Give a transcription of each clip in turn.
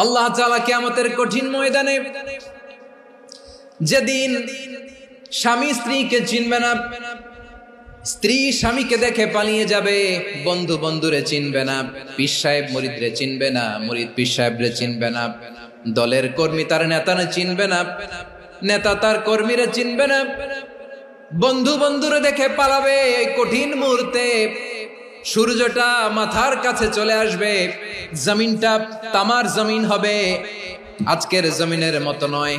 আল্লাহ তাআলা কিয়ামতের কঠিন ময়দানে যেদিন স্বামী স্ত্রীকে চিনবে না, স্ত্রী স্বামীকে দেখে পালিয়ে যাবে, বন্ধু বন্ধুরে চিনবে না, পীর সাহেব মুরিদরে চিনবে না, মুরিদ পীর সাহেবরে চিনবে না, দলের কর্মী তার নেতারে চিনবে না, নেতা তার কর্মীরে চিনবে না, বন্ধু বন্ধুরে দেখে পালাবে। এই কঠিন মুহূর্তে সূর্যটা মাথার কাছে চলে আসবে, জমিনটা তামার জমিন হবে, আজকের জমিনের মতো নয়।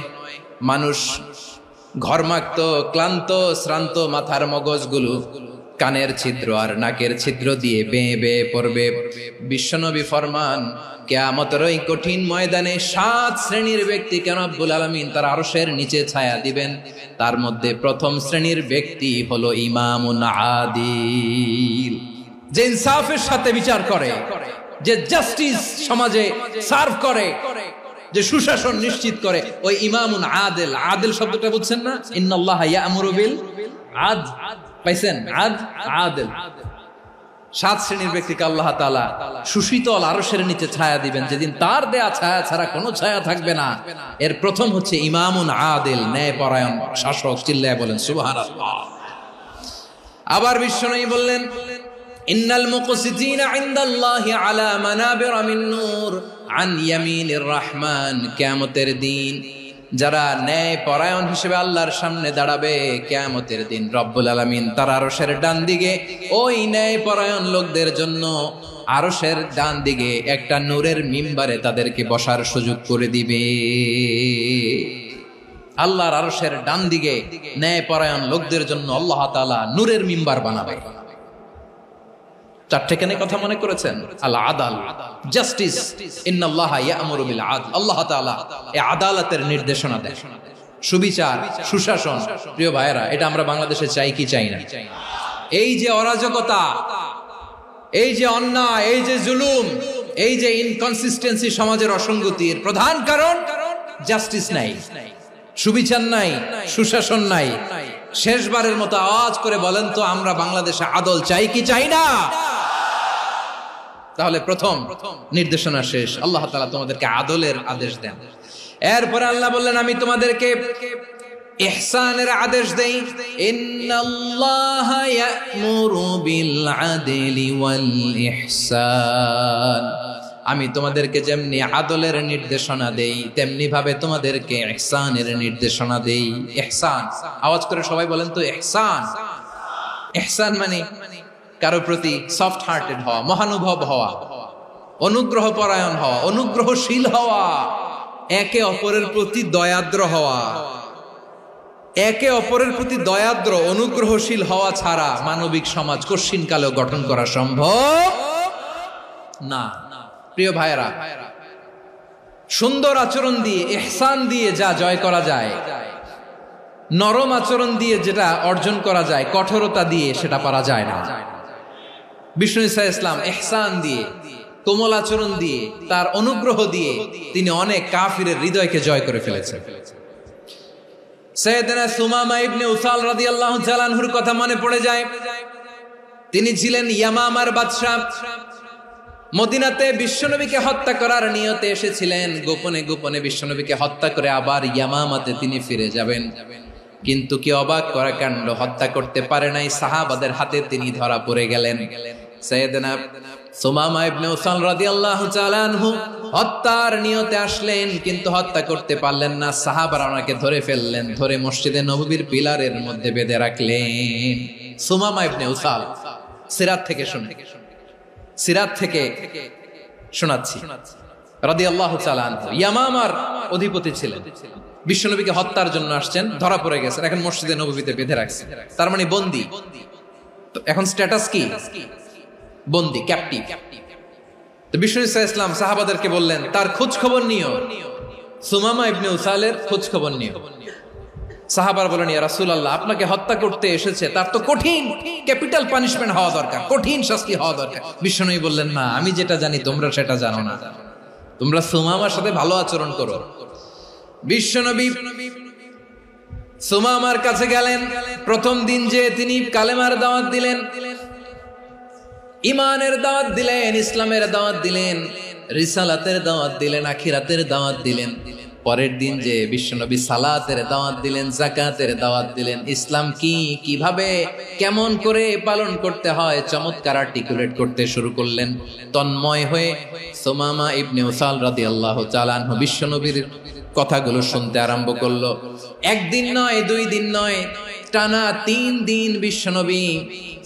মানুষ ঘর্মাক্ত, ক্লান্ত, শ্রান্ত মাথার মগজগুলো কানের ছিদ্র আর নাকের ছিদ্র দিয়ে বেয়ে বেয়ে পড়বে। বিশ্বনবী ফরমান, কিয়ামতের ওই কঠিন ময়দানে 7 শ্রেণীর ব্যক্তিকে রব্বুল আলামিন তার আরশের নিচে ছায়া দিবেন। তার মধ্যে প্রথম শ্রেণীর ব্যক্তি হলো ইমামুন আদিল, যে ইনসাফের সাথে বিচার করে, যে জাস্টিস সমাজে সার্ভ করে, যে সুশাসন নিশ্চিত করে, ওই ইমামুন আদিল। আদিল শব্দটা বুঝছেন না? ইন্নাল্লাহা ইয়া'মুরু বিল আদল, পাইছেন? আদিল। 7 শ্রেণীর ব্যক্তিকে আল্লাহ তাআলা সুশীতল আরশের নিচে ছায়া দিবেন, যেদিন তার দেয়া ছায়া ছাড়া কোনো ছায়া থাকবে না। এর প্রথম হচ্ছে ইমামুন আদিল, ন্যায়পরায়ণ শাসক। চিল্লায় বলেন সুবহানাল্লাহ। আবার বিশ্বনবী বললেন, ইন্নাল মুকসিতিনা ইনদাল্লাহি আলা মানাবিরা মিন নূর আন ইয়ামিনির রহমান। কিয়ামতের দিন যারা ন্যায় পরায়ণ হিসেবে আল্লাহর সামনে দাঁড়াবে, কিয়ামতের দিন রব্বুল আলামিন তার আরশের ডান দিকে ওই ন্যায় পরায়ণ লোকদের জন্য আরশের ডান দিকে একটা নূরের মিম্বারে তাদেরকে বসার সুযোগ করে দিবে। আল্লাহর আরশের ডান দিকে ন্যায় পরায়ণ লোকদের জন্য আল্লাহ তাআলা নূরের মিম্বার বানাবে। 4টে কেন কথা মনে করেছেন? আল আদাল, জাস্টিস। ইন্নাল্লাহা ইয়া'মুরু বিল আদল। আল্লাহ তাআলা এই আদালতের নির্দেশনা দেন, সুবিচার, সুশাসন। প্রিয় ভাইয়েরা, এটা আমরা বাংলাদেশে চাই কি চাই না? এই যে অরাজকতা, এই যে অন্যায়, এই যে জুলুম, এই যে ইনকনসিস্টেন্সি সমাজের অসঙ্গতির প্রধান কারণ জাস্টিস নাই, সুবিচার নাই, সুশাসন নাই। শেষবারের মতো আওয়াজ করে বলেন তো, আমরা বাংলাদেশে আদল চাই কি চাই না? তাহলে প্রথম নির্দেশনা শেষ। আল্লাহ তাআলা তোমাদেরকে আদলের আদেশ দেন। এরপরে আল্লাহ বললেন, আমি তোমাদেরকে ইহসানের আদেশ দেই। ইন্নাল্লাহা ইয়া'মুরু বিল আদলি ওয়াল ইহসান। আমি তোমাদেরকে যেমনি আদলের নির্দেশনা দেই, তেমনি ভাবে তোমাদেরকে ইহসানের নির্দেশনা দেই। ইহসান, আওয়াজ করে সবাই বলেন তো ইহসান। ইহসান মানে কারো প্রতি সফট হার্টেড হওয়া, মহানুভব হওয়া, অনুগ্রহ পরায়ণ হওয়া, অনুগ্রহশীল হওয়া, একে অপরের প্রতি দয়াদ্র হওয়া। একে অপরের প্রতি দয়াদ্র, অনুগ্রহশীল হওয়া ছাড়া মানবিক সমাজ কশিনকালেও গঠন করা সম্ভব না। প্রিয় ভাইয়েরা, সুন্দর আচরণ দিয়ে, ইহসান দিয়ে যা জয় করা যায়, নরম আচরণ দিয়ে যেটা অর্জন করা যায়, কঠোরতা দিয়ে সেটা পারা যায় না। বিষ্ণু ঈসা ইসলাম ইহসান দিয়ে, কোমল আচরণ দিয়ে, তার অনুগ্রহ দিয়ে তিনি অনেক কাফিরের হৃদয়কে জয় করে ফেলেছেন। সাইয়েদনা সুমামা ইবনে উসাল রাদিয়াল্লাহু তাআলা আনহুর কথা মনে পড়ে যায়। তিনি ছিলেন ইয়ামামার বাদশা। মদিনাতে বিশ্বনবীকে হত্যা করার নিয়তে এসেছিলেন। গোপনে গোপনে বিশ্বনবীকে হত্যা করে আবার ইয়ামামাতে তিনি ফিরে যাবেন। কিন্তু কি অবাক করা কাণ্ড, হত্যা করতে পারে নাই, সাহাবাদের হাতে তিনি ধরা পড়ে গেলেন। সাইয়েদনা সুমামা ইবনে উসাল রাদিয়াল্লাহু তাআলা আনহু হত্যার নিয়তে আসলেন, কিন্তু হত্যা করতে পারলেন না। সাহাবারা ওনাকে ধরে ফেললেন, ধরে মসজিদে নববীর পিলারের মধ্যে বেঁধে রাখলেন। সুমামা ইবনে উসাল, সিরাত থেকে শুনে, সিরাত থেকে শোনাচ্ছি, রাদিয়াল্লাহু তাআলা আনহু ইয়ামামার অধিপতি ছিলেন। বিশ্বনবীকে হত্যার জন্য আসছেন, ধরা পড়ে গেছেন, এখন মসজিদে নববীতে বেঁধে রাখছেন। তার মানে বন্দী। তো এখন স্ট্যাটাস কি? বন্দী, ক্যাপটিভ। তো বিষ্ণু ঈসা ইসলাম সাহাবাদেরকে বললেন, তার খোঁজ খবর নিও, সুমামা ইবনে উসালের খোঁজ খবর নিও। সাহাবার বলেন, ইয়া রাসূলুল্লাহ, আপনাকে হত্যা করতে এসেছে, তার তো কঠিন ক্যাপিটাল পানিশমেন্ট হওয়া দরকার, কঠিন শাস্তি হওয়া দরকার। বিশ্বনবী বললেন, না, আমি যেটা জানি তোমরা সেটা জানো না, তোমরা সুমামার সাথে ভালো আচরণ করো। বিশ্বনবী সুমামার কাছে গেলেন। প্রথম দিন যে তিনি কালেমার দাওয়াত দিলেন, ইমানের দাওয়াত দিলেন, ইসলামের দাওয়াত দিলেন। রিসালাতের দাওয়াত দিলেন, আখিরাতের দাওয়াত দিলেন। পরের দিন যে বিশ্বনবী সালাতের দাওয়াত দিলেন, যাকাতের দাওয়াত দিলেন, ইসলাম কি, কিভাবে, কেমন করে পালন করতে হয় চমৎকার আর্টিকুলেট করতে শুরু করলেন। তন্ময় হয়ে সুমামা ইবনে উসাল রাদিয়াল্লাহু তাআলা আনহু বিশ্বনবীর কথাগুলো শুনতে আরম্ভ করলো। একদিন নয়, 2 দিন নয়, টানা 3 দিন বিশ্বনবী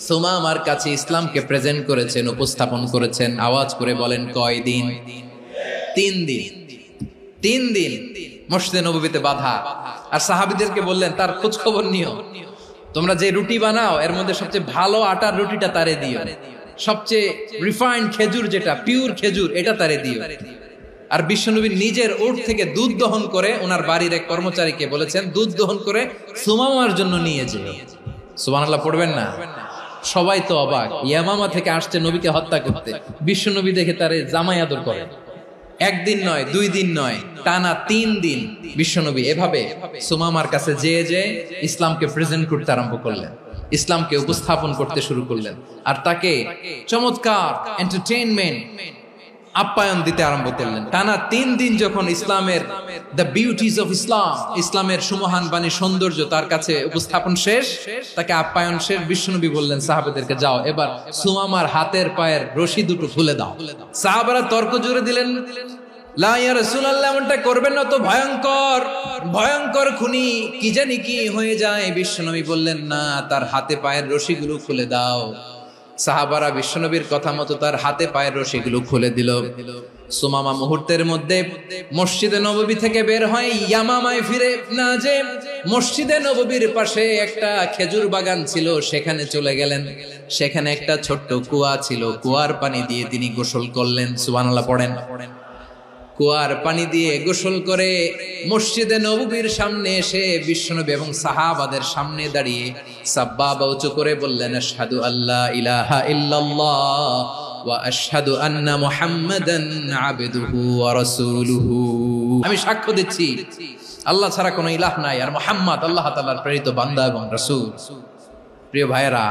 সুমামার কাছে ইসলামকে প্রেজেন্ট করেছেন, উপস্থাপন করেছেন। আওয়াজ করে বলেন, কয় দিন? 3 দিন। 3 দিন মসজিদে নববীতে বাধা। আর সাহাবীদেরকে বললেন, তার খোঁজ খবর নিও, তোমরা যে রুটি বানাও এর মধ্যে সবচেয়ে ভালো আটার রুটিটা তারে দিও, সবচেয়ে রিফাইন্ড খেজুর, যেটা পিওর খেজুর, এটা তারে দিও। আর বিশ্বনবী নিজের উট থেকে দুধ দহন করে ওনার বাড়ির এক কর্মচারীকে বলেছেন, দুধ দহন করে সুমামার জন্য নিয়ে যেও। সুবহানাল্লাহ পড়বেন না? সবাই তো অবাক, ইয়ামামা থেকে আসছে নবীকে হত্যা করতে, বিশ্বনবী দেখে তারে জামাই আদর করে। একদিন নয়, 2 দিন নয়, টানা 3 দিন বিশ্বনবী এভাবে সুমামার কাছে যেয়ে ইসলামকে প্রেজেন্ট করতে আরম্ভ করলেন, ইসলামকে উপস্থাপন করতে শুরু করলেন। আর তাকে চমৎকার এন্টারটেইনমেন্ট, আপ্যায়ন দিতে আরম্ভ করলেন। টানা 3 দিন যখন ইসলামের দ্য বিউটিজ অফ ইসলাম, ইসলামের সুমহান বাণী, সৌন্দর্য তার কাছে উপস্থাপন শেষ, তাকে আপ্যায়ন শেষ, বিশ্বনবী বললেন সাহাবাদেরকে, যাও এবার সুমামার হাতের পায়ের রশি দুটো খুলে দাও। সাহাবারা তর্ক জুড়ে দিলেন, লা ইয়া রাসূলুল্লাহ, এমনটা করবেন না, তো ভয়ঙ্কর ভয়ঙ্কর খুনি, কি জানি কি হয়ে যায়। বিশ্বনবী বললেন, না, তার হাতে পায়ের রশিগুলো খুলে দাও। সাহাবারা বিশ্বনবীর কথা মতো তার হাতে পায়ের রশিগুলো খুলে দিল। সুমামা মুহূর্তের মধ্যে মসজিদে নববী থেকে বের হয়, ইয়ামামায় ফিরে না যে মসজিদে নববীর পাশে একটা খেজুর বাগান ছিল, সেখানে চলে গেলেন। সেখানে একটা ছোট্ট কুয়া ছিল, কুয়ার পানি দিয়ে তিনি গোসল করলেন। সুবহানাল্লাহ পড়েন। কুয়ার পানি দিয়ে গোসল করে মসজিদে নববীর সামনে এসে বিশ্বনবী এবং সাহাবাদের সামনে দাঁড়িয়ে সাব্বাবা উঁচু করে বললেন, আশহাদু আল্লা ইলাহা ইল্লাল্লাহ ওয়া আশহাদু আন্না মুহাম্মাদান আবদুহু ওয়া রাসূলুহু। আমি সাক্ষ্য দিচ্ছি আল্লাহ ছাড়া কোনো ইলাহ নাই, আর মুহাম্মদ আল্লাহ তাআলার প্রেরিত বান্দা এবং রাসূল। প্রিয় ভাইয়েরা,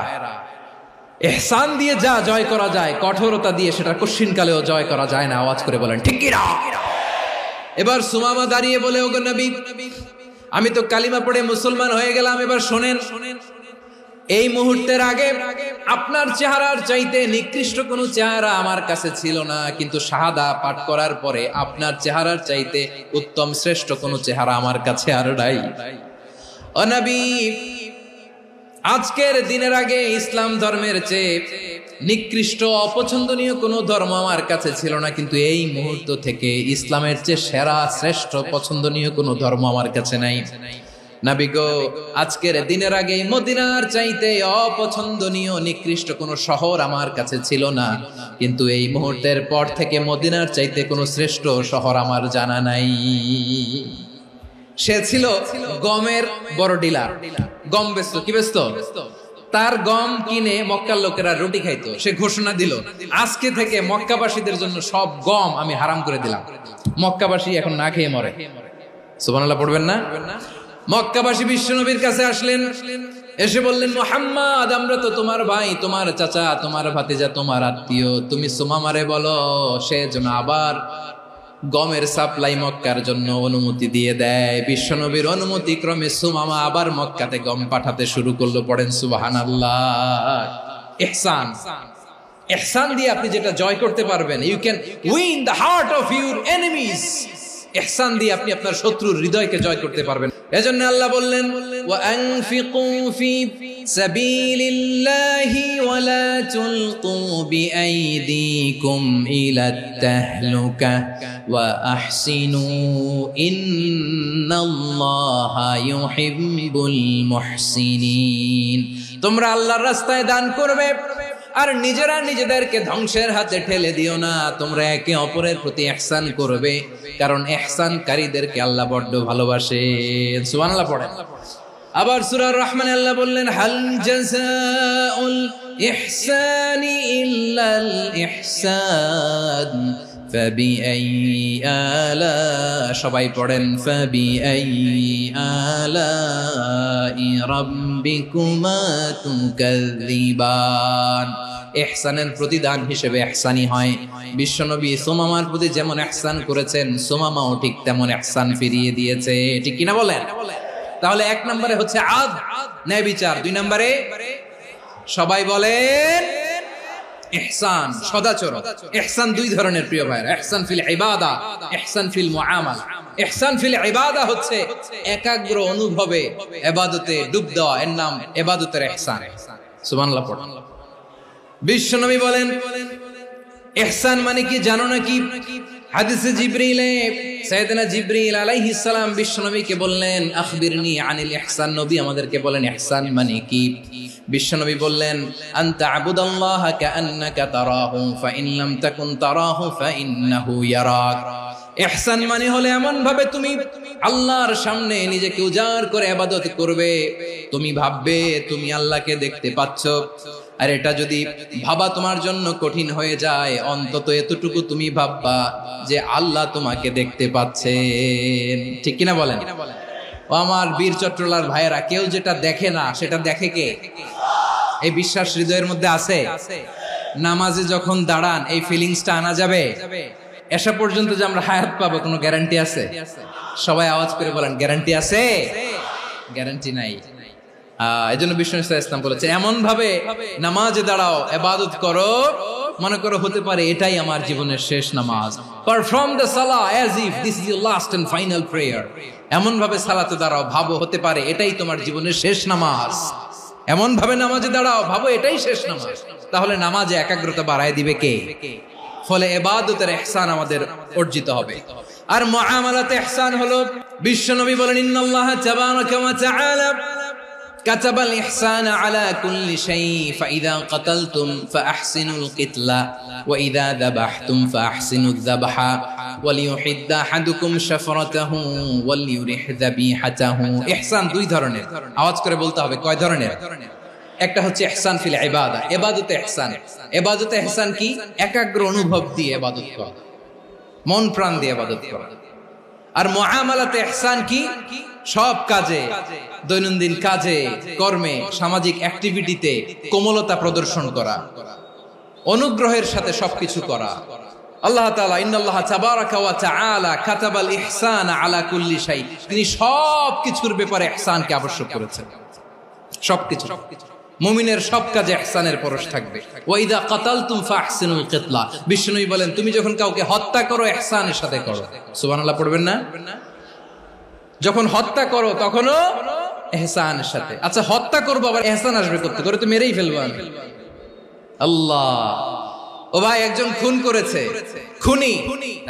ইহসান দিয়ে যা জয় করা যায়, কঠোরতা দিয়ে সেটা কঠিনকালেও জয় করা যায় না। আওয়াজ করে বলেন, ঠিক কি না? এবার সুমামা দাঁড়িয়ে বলে, ওগো নবী, আমি তো কালিমা পড়ে মুসলমান হয়ে গেলাম, এবার শোনেন, এই মুহূর্তের আগে আপনার চেহারার চাইতে নিকৃষ্ট কোনো চেহারা আমার কাছে ছিল না, কিন্তু শাহাদা পাঠ করার পরে আপনার চেহারার চাইতে উত্তম শ্রেষ্ঠ কোনো চেহারা আমার কাছে আর নাই। ও নবী, আজকের দিনের আগে ইসলাম ধর্মের চেয়ে নিকৃষ্ট অপছন্দনীয় কোনো ধর্ম আমার কাছে ছিল না, কিন্তু এই মুহূর্ত থেকে ইসলামের চেয়ে সেরা শ্রেষ্ঠ পছন্দনীয় কোনো ধর্ম আমার কাছে নাই। নবী গো, আজকের দিনের আগে মদিনার চাইতে অপছন্দনীয় নিকৃষ্ট কোনো শহর আমার কাছে ছিল না, কিন্তু এই মুহূর্তের পর থেকে মদিনার চাইতে কোনো শ্রেষ্ঠ শহর আমার জানা নাই। সে ছিল গমের বড় ডিলার, গম বেচতো। কি বেচতো? তার গম কিনে মক্কার লোকেরা রুটি খাইতো। সে ঘোষণা দিল, আজকে থেকে মক্কাবাসীদের জন্য সব গম আমি হারাম করে দিলাম, মক্কাবাসী এখন না খেয়ে মরে। সুবহানাল্লাহ পড়বেন না? মক্কাবাসী বিশ্বনবীর কাছে আসলেন, এসে বললেন, মুহাম্মদ, আমরা তো তোমার ভাই, তোমার চাচা, তোমার ভাতিজা, তোমার আত্মীয়, তুমি সুমামারে বলো সে যেন আবার গমের সাপ্লাই মক্কার জন্য অনুমতি দিয়ে দেয়। বিশ্বনবীর অনুমতি ক্রমে সুমামা আবার মক্কাতে গম পাঠাতে শুরু করলো। পড়েন সুবহানাল্লাহ। ইহসান, ইহসান দিয়ে আপনি যেটা জয় করতে পারবেন, you can win the heart of your enemies. ইহসান দিয়ে আপনি আপনার শত্রুর হৃদয়কে জয় করতে পারবেন। এজন্য আল্লাহ বললেন, ওয়া আনফিকু ফি সাবিলিল্লাহি ওয়া লা তুলকু বিআইদিকুম ইলাত তাহলুকা ওয়া আহসিনু ইন্নাল্লাহা ইউহিব্বুল মুহসিনিন। তোমরা আল্লাহর রাস্তায় দান করবে আর নিজেরা নিজেদেরকে ধ্বংসের হাতে ঠেলে দিও না। তোমরা একে অপরের প্রতি ইহসান করবে, কারণ ইহসানকারীদেরকে আল্লাহ বড্ড ভালোবাসেন। সুবহানাল্লাহ পড়েন। আবার সূরা রহমানে আল্লাহ বললেন, হাল জাযাউল ইহসানি ইল্লাল ইহসান ফাবিআইয়ি আলা, সবাই পড়েন, ফাবিআইয়ি আলাই রাব্বিকুমা তুকাযযিবান। ইহসানের প্রতিদান হিসেবে ইহসানি হয়। বিশ্বনবী সুমামার প্রতি যেমন ইহসান করেছেন, সুমামাও ঠিক তেমন ইহসান ফিরিয়ে দিয়েছে। ঠিক কিনা বলেন? তাহলে 1 নম্বরে হচ্ছে আদ, ন্যায় বিচার। 2 নম্বরে সবাই বলেন ইহসান, সদাচরণ। ইহসান 2 ধরনের প্রিয় ভাইরা, ইহসান ফিল ইবাদা, ইহসান ফিল মুআমালা। ইহসান ফিল ইবাদা হচ্ছে একাগ্র অনুভবে ইবাদতে ডুব দেওয়া, এর নাম ইবাদতের ইহসান। সুবহানাল্লাহ পড়ুন। বিশ্বনবী বলেন ইহসান মানে কি জানো নাকি? হাদিসে জিবরিলে সাইয়েদনা জিবরিল আলাইহিস সালাম বিশ্বনবীকে বললেন আখবিরনি আনিল ইহসান। নবী আমাদেরকে বলেন ইহসান মানে কি? বিশ্বনবী বললেন আনতা আবুদাল্লাহা কাআন্নাকা তারাহু ফাইন লাম তাকুন তারাহু ফাইন্নাহু ইয়ারাক। ইহসান মানে হলো এমন ভাবে তুমি আল্লাহর সামনে নিজেকে উজাড় করে ইবাদত করবে, তুমি ভাববে তুমি আল্লাহকে দেখতে পাচ্ছ। আর এটা যদি ভাবা তোমার জন্য কঠিন হয়ে যায়, অন্তত এতটুকু তুমি ভাববা যে আল্লাহ তোমাকে দেখতে পাচ্ছেন। ঠিক কিনা বলেন? ও আমার বীর চট্টলার ভাইয়েরা, কেউ যেটা দেখে না সেটা দেখে কে? এই বিশ্বাস হৃদয়ের মধ্যে আছে? নামাজে যখন দাঁড়ান এই ফিলিংসটা আনা যাবে? এসা পর্যন্ত যে আমরা হায়াত পাবো কোনো গ্যারান্টি আছে? সবাই আওয়াজ করে বলেন গ্যারান্টি আছে? গ্যারান্টি নাই। এজন্য বিষ্ণু ইসলাম বলেছে এমন ভাবে নামাজে দাঁড়াও, ইবাদত করো, মনে করো হতে পারে এটাই আমার জীবনের শেষ নামাজ। পারফর্ম দ্য সালাহ as if this is your last and final prayer. এমন ভাবে সালাতে দাঁড়াও, ভাবো হতে পারে এটাই তোমার জীবনের শেষ নামাজ। এমন ভাবে নামাজে দাঁড়াও, ভাবো এটাই শেষ নামাজ। তাহলে নামাজে একাগ্রতা বাড়ায় দিবে কে? ফলে ইবাদতের ইহসান আমাদের অর্জিত হবে। আর মুআমালাতে ইহসান হলো, বিশ্বনবী বলেন ইন্নাল্লাহা তাবারাকা ওয়া তাআলা كتب الإحسان على كل شيء فإذا قتلتم فأحسنوا القتلة وإذا ذبحتم فأحسنوا الذبح وليحد أحدكم شفرته وليرح ذبيحته। ইহসান 2 ধরনের, আওয়াজ করে বলতে হবে কয় ধরনের? একটা হচ্ছে ইহসান ফিল ইবাদা, ইবাদতে ইহসান। ইবাদতে ইহসান কি? একাগ্র অনুভব দিয়ে ইবাদত করা, মন প্রাণ দিয়ে ইবাদত করা। আর মুআমালাতে ইহসান কি? সব কাজে, দৈনন্দিন কাজে, কর্মে, সামাজিক অ্যাক্টিভিটিতে কোমলতা প্রদর্শন করা, অনুগ্রহের সাথে সবকিছু করা। আল্লাহ তাআলা ইন্নাল্লাহা তাবারাকা ওয়া তাআলা কাতাবাল ইহসান আলা কুল্লি শাই, তিনি সবকিছুর ব্যাপারে ইহসানকে আবশ্যক করেছেন। সবকিছু, মুমিনের সব কাজে ইহসানের পরশ থাকবে। ওয়া ইযা কাতালতুম ফাহসিনুল কিতলা, বিষ্ণুই বলেন তুমি যখন কাউকে হত্যা করো ইহসানের সাথে করো। সুবহানাল্লাহ পড়বেন না? যখন হত্যা করো তখনও ইহসানের সাথে। আচ্ছা হত্যা করবো আবার ইহসান আসবে করতে করে, তো মেরেই ফেলবো আমি। আল্লাহ, ও ভাই একজন খুন করেছে, খুনি,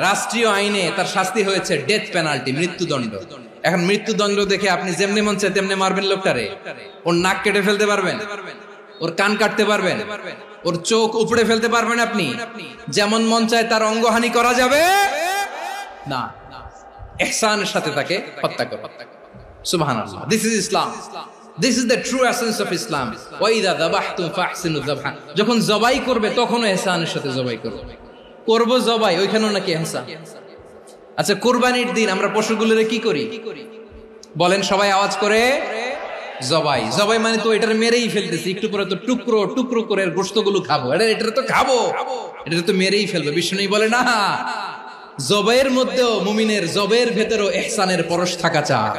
রাষ্ট্রীয় আইনে তার শাস্তি হয়েছে ডেথ পেনাল্টি, মৃত্যুদণ্ড। এখন মৃত্যুদণ্ড দেখে আপনি যেমনি মন চায় তেমনি মারবেন লোকটারে? ওর নাক কেটে ফেলতে পারবেন? ওর কান কাটতে পারবেন? ওর চোখ উপড়ে ফেলতে পারবেন আপনি? যেমন মন চায় তার অঙ্গহানি করা যাবে না। ইহসানের সাথে তাকে হত্যা করো। সুবহানাল্লাহ, this is Islam, this is the true essence of Islam. ওয়া ইযা যাবাহতুম ফাহসিনু যাবহা, যখন জবাই করবে তখনও ইহসানের সাথে জবাই করো। করব জবাই, ওইখানেও নাকি ইহসান। আচ্ছা কুরবানির দিন আমরা পশুগুলোরে কি করি বলেন সবাই আওয়াজ করে? জবাই। জবাই মানে তো এটার মেরেই ফেলতেছি, একটু পরে তো টুকরো টুকরো করে গোশতগুলো খাবো, এটা তো খাবো, এটা তো মেরেই ফেলবো। বিষ্ণু বলে না, জবাইয়ের মধ্যেও মুমিনের জবের ভেতরেও ইহসানের পরশ থাকা চাই।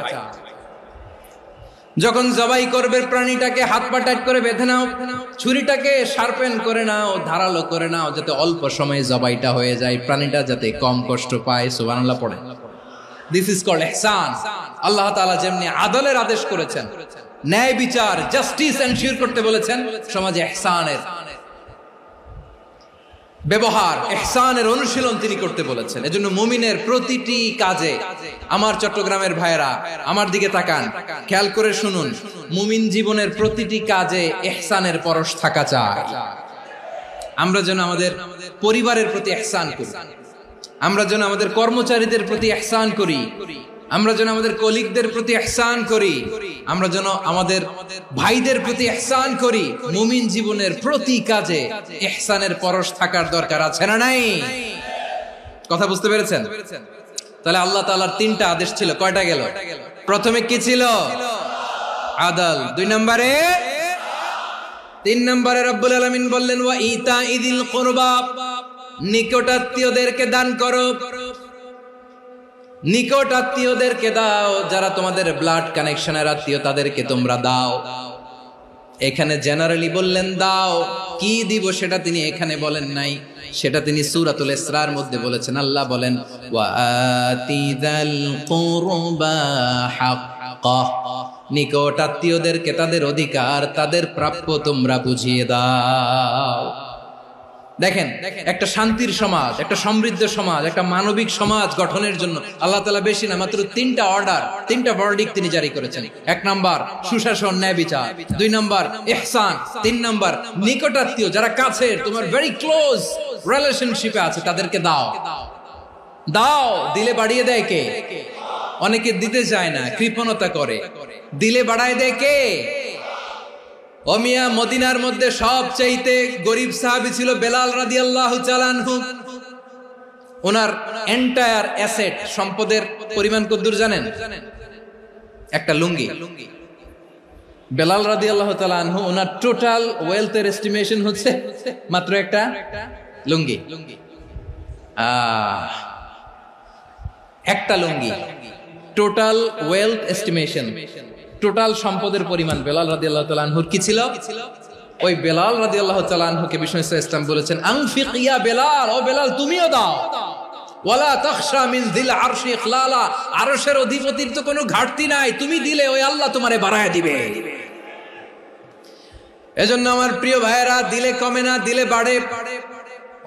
যখন জবাই করবে প্রাণীটাকে হাত পা টাইট করে বেঁধে নাও, ছুরিটাকে শার্পেন করে নাও, ধারালো করে নাও, যাতে অল্প সময়ে জবাইটা হয়ে যায়, প্রাণীটা যাতে কম কষ্ট পায়। সুবহানাল্লাহ পড়ে। দিস ইজ কল্ড ইহসান। আল্লাহ তাআলা যেমনি আদলের আদেশ করেছেন, ন্যায় বিচার, জাস্টিস এনশিওর করতে বলেছেন, সমাজে ইহসানের ব্যবহার, ইহসানের অনুশীলন তিনি করতে বলেছেন। এজন্য মুমিনের প্রতিটি কাজে, আমার চট্টগ্রামের ভাইয়েরা আমার দিকে তাকান, খেয়াল করে শুনুন, মুমিন জীবনের প্রতিটি কাজে ইহসানের পরশ থাকা চাই। আমরা যেন আমাদের পরিবারের প্রতি ইহসান করি, আমরা যেন আমাদের কর্মচারীদের প্রতি ইহসান করি, আমরা যেন আমাদের কলিগদের প্রতি ইহসান করি, আমরা যেন আমাদের ভাইদের প্রতি ইহসান করি। মুমিন জীবনের প্রতি কাজে ইহসানের পরশ থাকার দরকার আছে না নাই? কথা বুঝতে পেরেছেন? তাহলে আল্লাহ তাআলার 3টা আদেশ ছিল, কয়টা গেল? প্রথমে কি ছিল? আদল। 2 নম্বরে তিন নম্বরে রব্বুল আলামিন বললেন ওয়া ইতাইদিল কুরবা, নিকটাত্মীয়দেরকে দান করো। নিকট আত্মীয়দেরকে দাও, যারা তোমাদের ব্লাড কানেকশনের আত্মীয় তাদেরকে তোমরা দাও। এখানে জেনারেলি বললেন দাও, কি দিব সেটা তিনি এখানে বলেন নাই, সেটা তিনি সূরাতুল ইসরার মধ্যে বলেছেন। আল্লাহ বলেন ওয়া আতিযাল কুরবা হাক্কা, নিকট আত্মীয়দেরকে তাদের অধিকার, তাদের প্রাপ্য তোমরা বুঝিয়ে দাও। দেখেন, একটা শান্তির সমাজ, একটা সমৃদ্ধ সমাজ, একটা মানবিক সমাজ গঠনের জন্য আল্লাহ তাআলা বেশি না মাত্র তিনটা অর্ডার, তিনটা ভার্ডিক্ট তিনি জারি করেছেন। এক নাম্বার সুশাসন, ন্যায় বিচার। দুই নাম্বার ইহসান। তিন নাম্বার নিকটাত্মীয়, যারা কাছের, তোমার ভেরি ক্লোজ রিলেশনশিপে আছে, তাদেরকে দাও। দাও, দিলে বাড়িয়ে দেয় কে? অনেকে দিতে চায় না, কৃপণতা করে। দিলে বাড়ায় দেয় কে? ওমিয়া মদিনার মধ্যে সবচাইতে গরিব সাহাবী ছিল বেলাল রাদিয়াল্লাহু তাআলা আনহু। ওনার এন্টায়ার অ্যাসেট, সম্পদের পরিমাণ কতদূর জানেন? একটা লুঙ্গি। বেলাল রাদিয়াল্লাহু তাআলা আনহু, ওনার টোটাল ওয়েলথের এস্টিমেশন হচ্ছে মাত্র একটা লুঙ্গি। একটা লুঙ্গি, টোটাল ওয়েলথ এস্টিমেশন, টোটাল সম্পদের পরিমাণ বেলাল রাদিয়াল্লাহু তাআলা আনহুর কি ছিল? ওই বেলাল রাদিয়াল্লাহু তাআলা আনহুকে বিষ্ণু ইসলাম বলেছেন আনফিক ইয়া বেলাল, ও বেলাল তুমিও দাও। ওয়ালা তাখশা মিন যিল আরশি ইখলালা, আরশের অধিপতির তো কোনো ঘাটতি নাই, তুমি দিলে ওই আল্লাহ তোমারে বাড়ায় দিবে। এজন্য আমার প্রিয় ভাইয়েরা, দিলে কমে না, দিলে বাড়ে।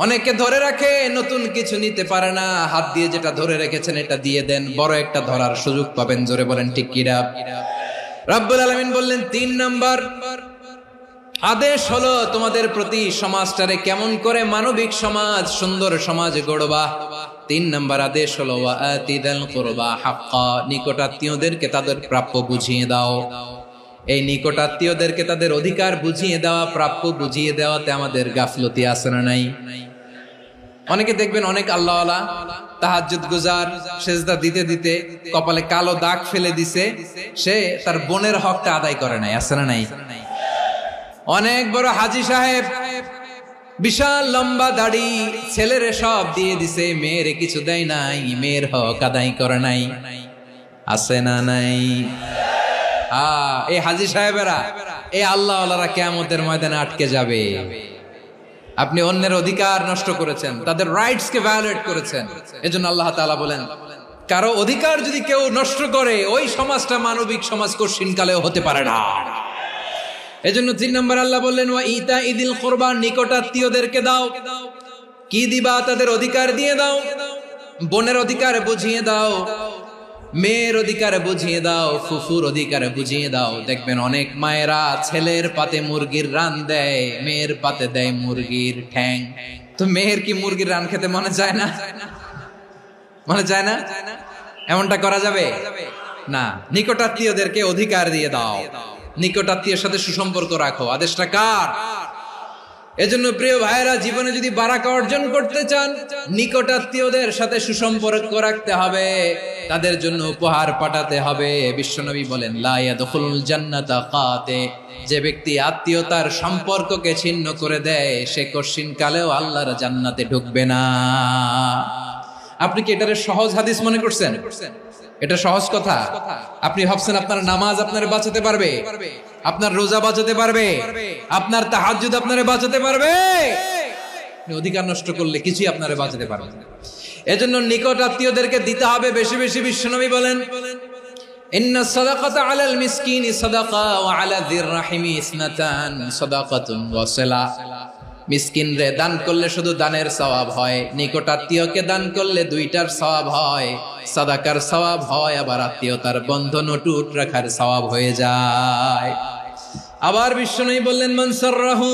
অনেকে ধরে রাখে, নতুন কিছু নিতে পারে না, হাত দিয়ে যেটা ধরে রেখেছেন এটা দিয়ে দেন, বড় একটা ধরার সুযোগ পাবেন। জোরে বলেন ঠিক কিনা? রব্বুল আলামিন বললেন তিন নাম্বার আদেশ হলো তোমাদের প্রতি সমাজটারে কেমন করে মানবিক সমাজ, সুন্দর সমাজ গড়বা। তিন নাম্বার আদেশ হলো ওয়া আতিদাল কুরবা হাক্কা, নিকটাত্মীয়দেরকে তাদের প্রাপ্য বুঝিয়ে দাও। এই নিকটাত্মীয়দেরকে তাদের অধিকার বুঝিয়ে দেওয়া, প্রাপ্য বুঝিয়ে দেওয়াতে আমাদের গাফলতি আছে না নাই? অনেকে দেখবেন অনেক আল্লাহওয়ালা, তাহাজ্জুদ গুজার, সেজদা দিতে দিতে কপালে কালো দাগ ফেলে দিছে, সে তার বোনের হকটা আদায় করে নাই। আছে না নাই? অনেক বড় হাজী সাহেব, বিশাল লম্বা দাড়ি, ছেলেরে সব দিয়ে দিছে, মেয়েরে কিছু দেয় নাই, মেয়ের হক আদায় করে নাই। আছে না নাই? এই হাজী সাহেবেরা, এই আল্লাহওয়ালারা কিয়ামতের ময়দানে আটকে যাবে। আপনি অন্যের অধিকার নষ্ট করেছেন, তাদের রাইটস কে ভায়োলেট করেছেন। এজন্য আল্লাহ তাআলা বলেন, কারো অধিকার যদি কেউ নষ্ট করে, ওই সমাজটা মানবিক সমাজ কঠিনকালেও হতে পারে না। এজন্য তিন নম্বর আল্লাহ বললেন ওয়া ইতাইদিল কুরবা, নিকটাত্মীয়দেরকে দাও। কি দিবা? তাদের অধিকার দিয়ে দাও। বোনের অধিকার বুঝিয়ে দাও, মেয়ের অধিকার বুঝিয়ে দাও, ফুফুর অধিকার বুঝিয়ে দাও। দেখবেন অনেক মায়েরা ছেলের পাতে মুরগির রান দেয়, মেয়ের পাতে দেয় মুরগির ঠ্যাং। তো মেয়ের কি মুরগির রান খেতে মনে চায় না? মনে চায় না? এমনটা করা যাবে না। নিকটাত্মীয়দেরকে অধিকার দিয়ে দাও, নিকটাত্মীয়ের সাথে সুসম্পর্ক রাখো। আদেশটা কার? এজন্য প্রিয় ভাইয়েরা, জীবনে যদি বারাকা অর্জন করতে চান, নিকটাত্মীয়দের সাথে সুসম্পর্ক রাখতে হবে, তাদের জন্য উপহার পাঠাতে হবে। বিশ্বনবী বলেন লা ইয়াদখুলুল জান্নাতা কাতে, যে ব্যক্তি আত্মীয়তার সম্পর্ককে ছিন্ন করে দেয়, সে কঠিন কালেও আল্লাহর জান্নাতে ঢুকবে না। আপনি কি এটারে সহজ হাদিস মনে করছেন? এটা সহজ কথা। আপনি ভাবছেন আপনার নামাজ আপনারে বাঁচাতে পারবে, আপনার রোজা বাঁচাতে পারবে, আপনার তাহাজ্জুদ আপনারে বাঁচাতে পারবে? অধিকার নষ্ট করলে কিছুই আপনারে বাঁচাতে পারবে না। এজন্য নিকট আত্মীয়দেরকে দিতে হবে বেশি বেশি। বিশ্বনবী বলেন ইন্না সাদাকাতা আলাল মিসকিনি সাদাকা ওয়া আলা যির রাহিমি ইসনাতান সাদাকাতুন ওয়া সিলা। মিসকিন রে দান করলে শুধু দানের সওয়াব হয়, নিকট আত্মীয়কে দান করলে দুইটার সওয়াব হয়, সাদাকার সওয়াব হয়, আবার আত্মীয়তার বন্ধন অটুট রাখার সওয়াব হয়ে যায়। আবার বিশ্বনবী বললেন মান সাররাহু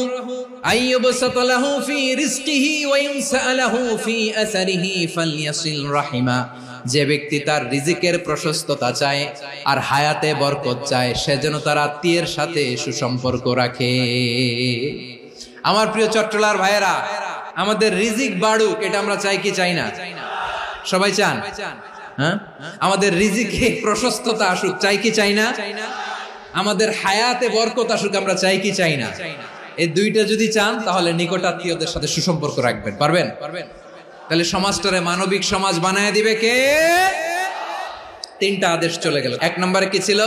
আইয়ুবসাতা লাহু ফি রিজকিহি ওয়া ইনসালাহু ফি আসারিহি ফালইয়াসিল রাহিমা। যে ব্যক্তি তার রিজিকের প্রশস্ততা চায় আর হায়াতে বরকত চায়, সে যেন তার আত্মীয়ের সাথে সুসম্পর্ক রাখে। আমার প্রিয় চট্টলার ভাইয়েরা, আমাদের রিজিক বাড়ুক, এটা আমরা চাই কি চাই না? সবাই চান? হ্যাঁ, আমাদের রিজিকে প্রশস্ততা আসুক, চাই কি চাই না? আমাদের হায়াতে বরকত আসুক, আমরা চাই কি চাই না? এই দুইটা যদি চান তাহলে নিকটাত্মীয়দের সাথে সুসম্পর্ক রাখবেন। পারবেন? তাহলে সমাজটারে মানবিক সমাজ বানায় দিবে কে? তিনটা আদেশ চলে গেল। 1 নম্বরে কি ছিল?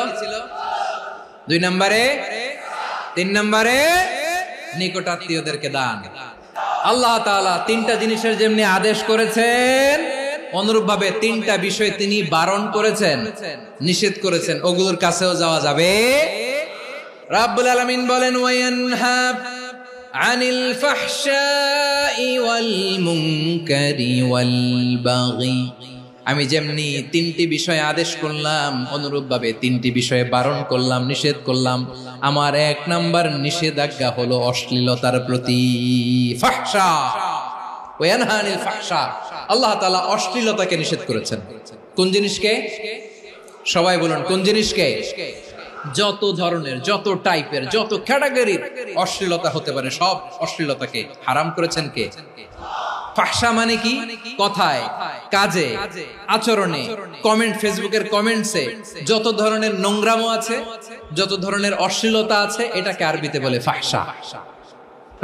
2 নম্বরে, 3 নম্বরে নিকটাত্মীয়দেরকে দান। আল্লাহ তাআলা তিনটা জিনিসের যেমনি আদেশ করেছেন, অনুরূপ ভাবে তিনটা বিষয় তিনি বারণ করেছেন, নিষেধ করেছেন, ওগুলোর কাছেও যাওয়া যাবে। রাব্বুল আলামিন বলেন, ওয়ায়ানহা আনিল ফাহশাই ওয়াল মুনকারি ওয়াল বাগি। আমি যেমনি তিনটি বিষয়ে আদেশ করলাম, অনুরূপ ভাবে তিনটি বিষয়ে বারণ করলাম, নিষেধ করলাম। আমার 1 নাম্বার নিষেধাজ্ঞা হলো অশ্লীলতার প্রতি। ফাহশা, ওয়ায়ানহা আনিল ফাহশা, আল্লাহ তাআলা অশ্লীলতাকে নিষেধ করেছেন। কোন জিনিসকে? সবাই বলুন, কোন জিনিসকে? যত ধরনের, যত টাইপের, যত ক্যাটাগরির অশ্লীলতা হতে পারে সব অশ্লীলতাকে হারাম করেছেন কে? ফাহশা মানে কি? কথায়, কাজে, আচরণে, কমেন্ট, ফেসবুকের কমেন্টসে যত ধরনের নোংরামো আছে, যত ধরনের অশ্লীলতা আছে, এটাকে আরবিতে বলে ফাহশা।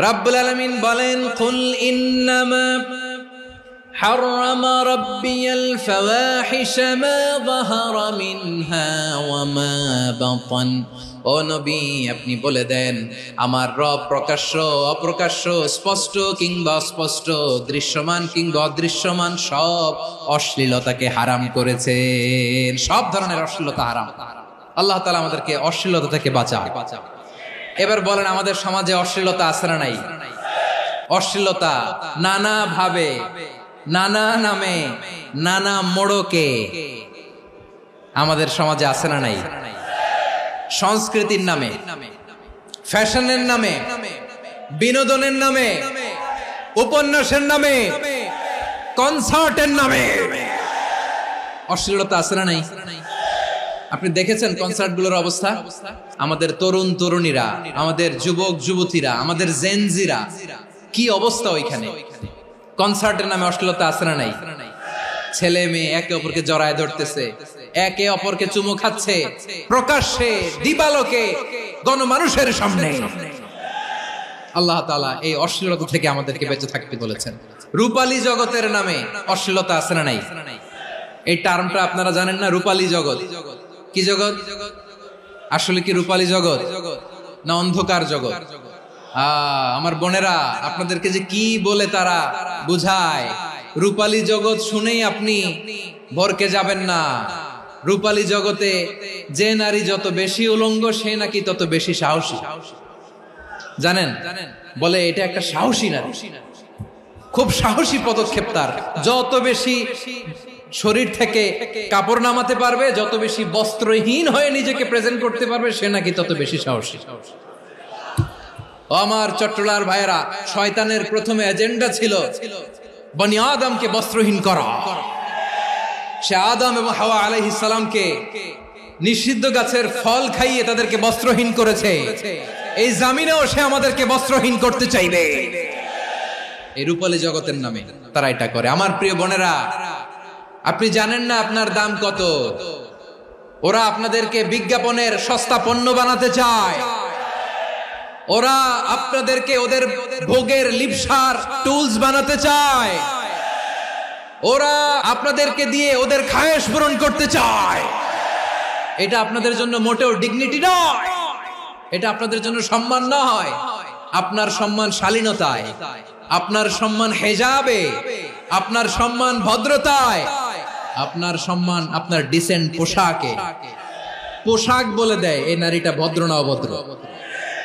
রাব্বুল আলামিন বলেন, কুল ইন্নামা حرم ربي الفواحش ما ظهر منها وما بطن। ও নবী, আপনি বলে দেন, আমার রব প্রকাশ্য, অপ্রকাশ্য, স্পষ্ট কিংবা অস্পষ্ট, দৃশ্যমান কিংবা অদৃশ্যমান সব অশ্লীলতাকে হারাম করেছেন। সব ধরনের অশ্লীলতা হারাম। আল্লাহ তাআলা আমাদেরকে অশ্লীলতা থেকে বাঁচায়। এবার বলেন, আমাদের সমাজে অশ্লীলতা আছে না নাই? অশ্লীলতা নানা ভাবে, নানা নামে, নানা মোড়কে আমাদের সমাজে আছে না নাই? সংস্কৃতির নামে, ফ্যাশনের নামে, বিনোদনের নামে, উপন্যাসের নামে, কনসার্টের নামে অশ্লীলতা আছে না নাই? আপনি দেখেছেন কনসার্টগুলোর অবস্থা? আমাদের তরুণ তরুণীরা, আমাদের যুবক যুবতীরা, আমাদের জেনজিরা, কি অবস্থা ওইখানে? কনসার্টের নামে অশ্লীলতা আছে না নাই? ছেলে মেয়ে একে অপরকে জড়ায় ধরতেছে, একে অপরকে চুমু খাচ্ছে, প্রকাশ্যে, দিবালোকে, গণমানুষের সামনে। আল্লাহ তাআলা এই অশ্লীলতা থেকে আমাদেরকে বেঁচে থাকতে বলেছেন। রূপালী জগতের নামে অশ্লীলতা আছে না নাই? এই টার্মটা আপনারা জানেন না? রূপালী জগৎ কি জগৎ? আসলে কি রূপালী জগৎ না অন্ধকার জগৎ? আমার বোনেরা, আপনাদেরকে যে কি বলে তারা বুঝায়, রূপালী জগৎ শুনেই আপনি ভরকে যাবেন না। রূপালী জগতে যে নারী যত বেশি উলঙ্গ, সে নাকি তত বেশি সাহসী। জানেন? বলে এটা একটা সাহসী নারী, খুব সাহসী পদক্ষেপ তার। যত বেশি শরীর থেকে কাপড় নামাতে পারবে, যত বেশি বস্ত্রহীন হয়ে নিজেকে প্রেজেন্ট করতে পারবে, সে নাকি তত বেশি সাহসী। আমার চট্টলার ভাইয়েরা, শয়তানের প্রথমে এজেন্ডা ছিল বনি আদমকে বস্ত্রহীন করা। সে আদম এবং হাওয়া আলাইহিস সালামকে নিষিদ্ধ গাছের ফল খাইয়ে তাদেরকে বস্ত্রহীন করেছে। এই জামিনেও সে আমাদেরকে বস্ত্রহীন করতে চাইবে। এই রূপালী জগতের নামে তারা এটা করে। আমার প্রিয় বোনেরা, আপনি জানেন না আপনার দাম কত। ওরা আপনাদেরকে বিজ্ঞাপনের সস্তা পণ্য বানাতে চায়। ওরা আপনাদেরকে ওদের ভোগের লিপসার টুলস বানাতে চায়। ওরা আপনাদেরকে দিয়ে ওদের খায়েশ পূরণ করতে চায়। এটা আপনাদের জন্য মোটেও ডিগনিটি নয়, এটা আপনাদের জন্য সম্মান নয়। আপনার সম্মান শালীনতায়, আপনার সম্মান হেজাবে, আপনার সম্মান ভদ্রতায়, আপনার সম্মান আপনার ডিসেন্ট পোশাকে। পোশাক বলে দেয় এই নারীটা ভদ্র না অভদ্র।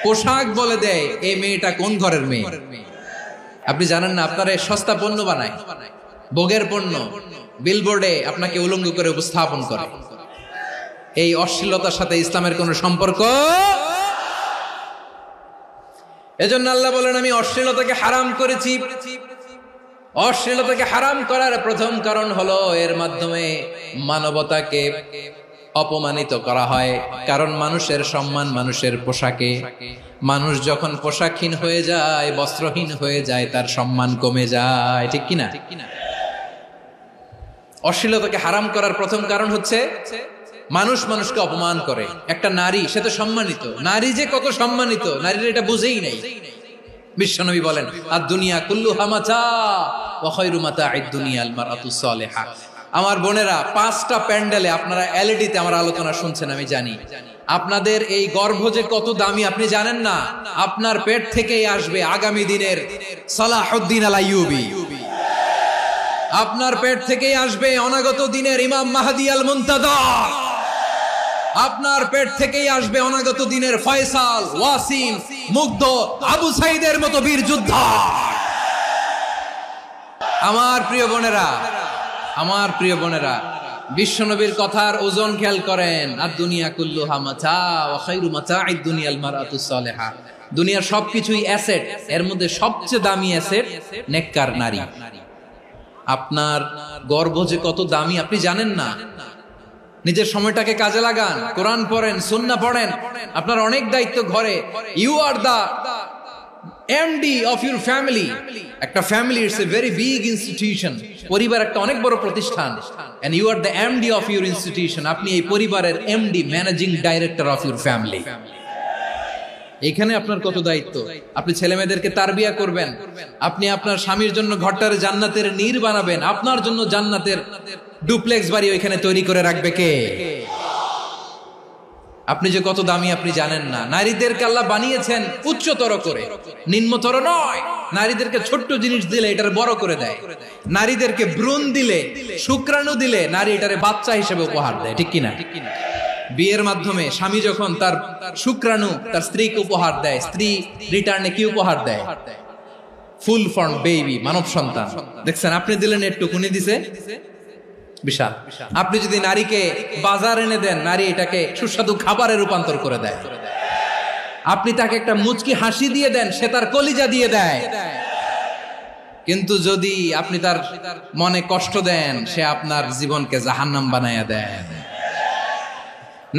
পোশাক বলে দেয় এই মেয়েটা কোন ঘরের মেয়ে। আপনি জানেন না, আপনারা সস্তা পণ্য বানায়, ভোগের পণ্য, বিলবোর্ডে আপনাকে উলঙ্গ করে উপস্থাপন করে। এই অশ্লীলতার সাথে ইসলামের কোনো সম্পর্ক। এজন্য আল্লাহ বলেন, আমি অশ্লীলতাকে হারাম করেছি। অশ্লীলতাকে হারাম করার প্রথম কারণ হলো এর মাধ্যমে মানবতাকে অপমানিত করা হয়। কারণ মানুষের সম্মান মানুষের পোশাকে। মানুষ যখন পোশাকহীন হয়ে যায়, বস্ত্রহীন হয়ে যায়, তার সম্মান কমে যায়। ঠিক কিনা? অশ্লীলতাকে হারাম করার প্রথম কারণ হচ্ছে মানুষ মানুষকে অপমান করে। একটা নারী, সে তো সম্মানিত, নারী যে কত সম্মানিত নারীরা এটা বুঝেই নাই। বিশ্বনবী বলেন আদ-দুনিয়া কুল্লুহা মাতা ওয়া খায়রু মাতা'id দুনিয়া আল মারআতুস সালিহা। আমার বোনেরা, 5টা প্যান্ডেলে আপনারা এলইডিতে আমার আলোচনা শুনছেন, আমি জানি। আপনাদের এই গর্ভ যে কত দামি আপনি জানেন না। আপনার পেট থেকেই আসবে আগামী দিনের সালাহুদ্দিন আল আইয়ুবী। আপনার পেট থেকেই আসবে অনাগত দিনের ইমাম মাহদী আল মুনতাযর। আপনার পেট থেকেই আসবে অনাগত দিনের ফয়সাল, ওয়াসিম, মুগ্ধ, আবু সাইদের মতো বীর যোদ্ধা। আমার প্রিয় বোনেরা, আমার প্রিয় বোনেরা, বিশ্বনবীর কথার ওজন খেয়াল করেন। আদ-দুনিয়া কুল্লুহা মাতা ওয়া খায়রু মাতা'id দুনিয়া আল মারআতুস সালিহা। দুনিয়ার সবকিছুই অ্যাসেট, এর মধ্যে সবচেয়ে দামি অ্যাসেট নেককার নারী। আপনার গর্ভ যে কত দামি আপনি জানেন না। নিজের সময়টাকে কাজে লাগান, কোরআন পড়েন, সুন্নাহ পড়েন। আপনার অনেক দায়িত্ব ঘরে। You are the MD of your family. একটা family it's a very big institution. পরিবার একটা অনেক বড় প্রতিষ্ঠান। And you are the MD of your institution. আপনি এই পরিবারের MD, managing director of your family. এখানে আপনার কত দায়িত্ব। আপনি ছেলে মেয়েদেরকে তারবিয়া করবেন, আপনি আপনার স্বামীর জন্য ঘরটার জান্নাতের নীর বানাবেন, আপনার জন্য জান্নাতের ডুপ্লেক্স বাড়ি ওইখানে তৈরি করে রাখবে কে? আপনি যে কত দামি আপনি জানেন না। নারীদেরকে আল্লাহ বানিয়েছেন উচ্চতর করে, নিম্নতর নয়। নারীদেরকে ছোট্ট জিনিস দিলে এটার বড় করে দেয়। নারীদেরকে ভ্রূণ দিলে, শুক্রাণু দিলে নারী এটারে বাচ্চা হিসেবে উপহার দেয়, ঠিক কিনা? বিয়ের মাধ্যমে স্বামী যখন তার শুক্রাণু তার স্ত্রীকে উপহার দেয়, স্ত্রী রিটার্নে কি উপহার দেয়? ফুল ফর্ম বেবি, মানব সন্তান। দেখছেন, আপনি দিলেন একটুকুনি, দিছে বিশাল। আপনি যদি নারীকে বাজার এনে দেন, নারী এটাকে সুস্বাদু খাবারে রূপান্তর করে দেয়। আপনি তাকে একটা মুচকি হাসি দিয়ে দেন, সে তার কলিজা দিয়ে দেয়। কিন্তু যদি আপনি তার মনে কষ্ট দেন, সে আপনার জীবনকে জাহান্নাম বানায়া দেয়।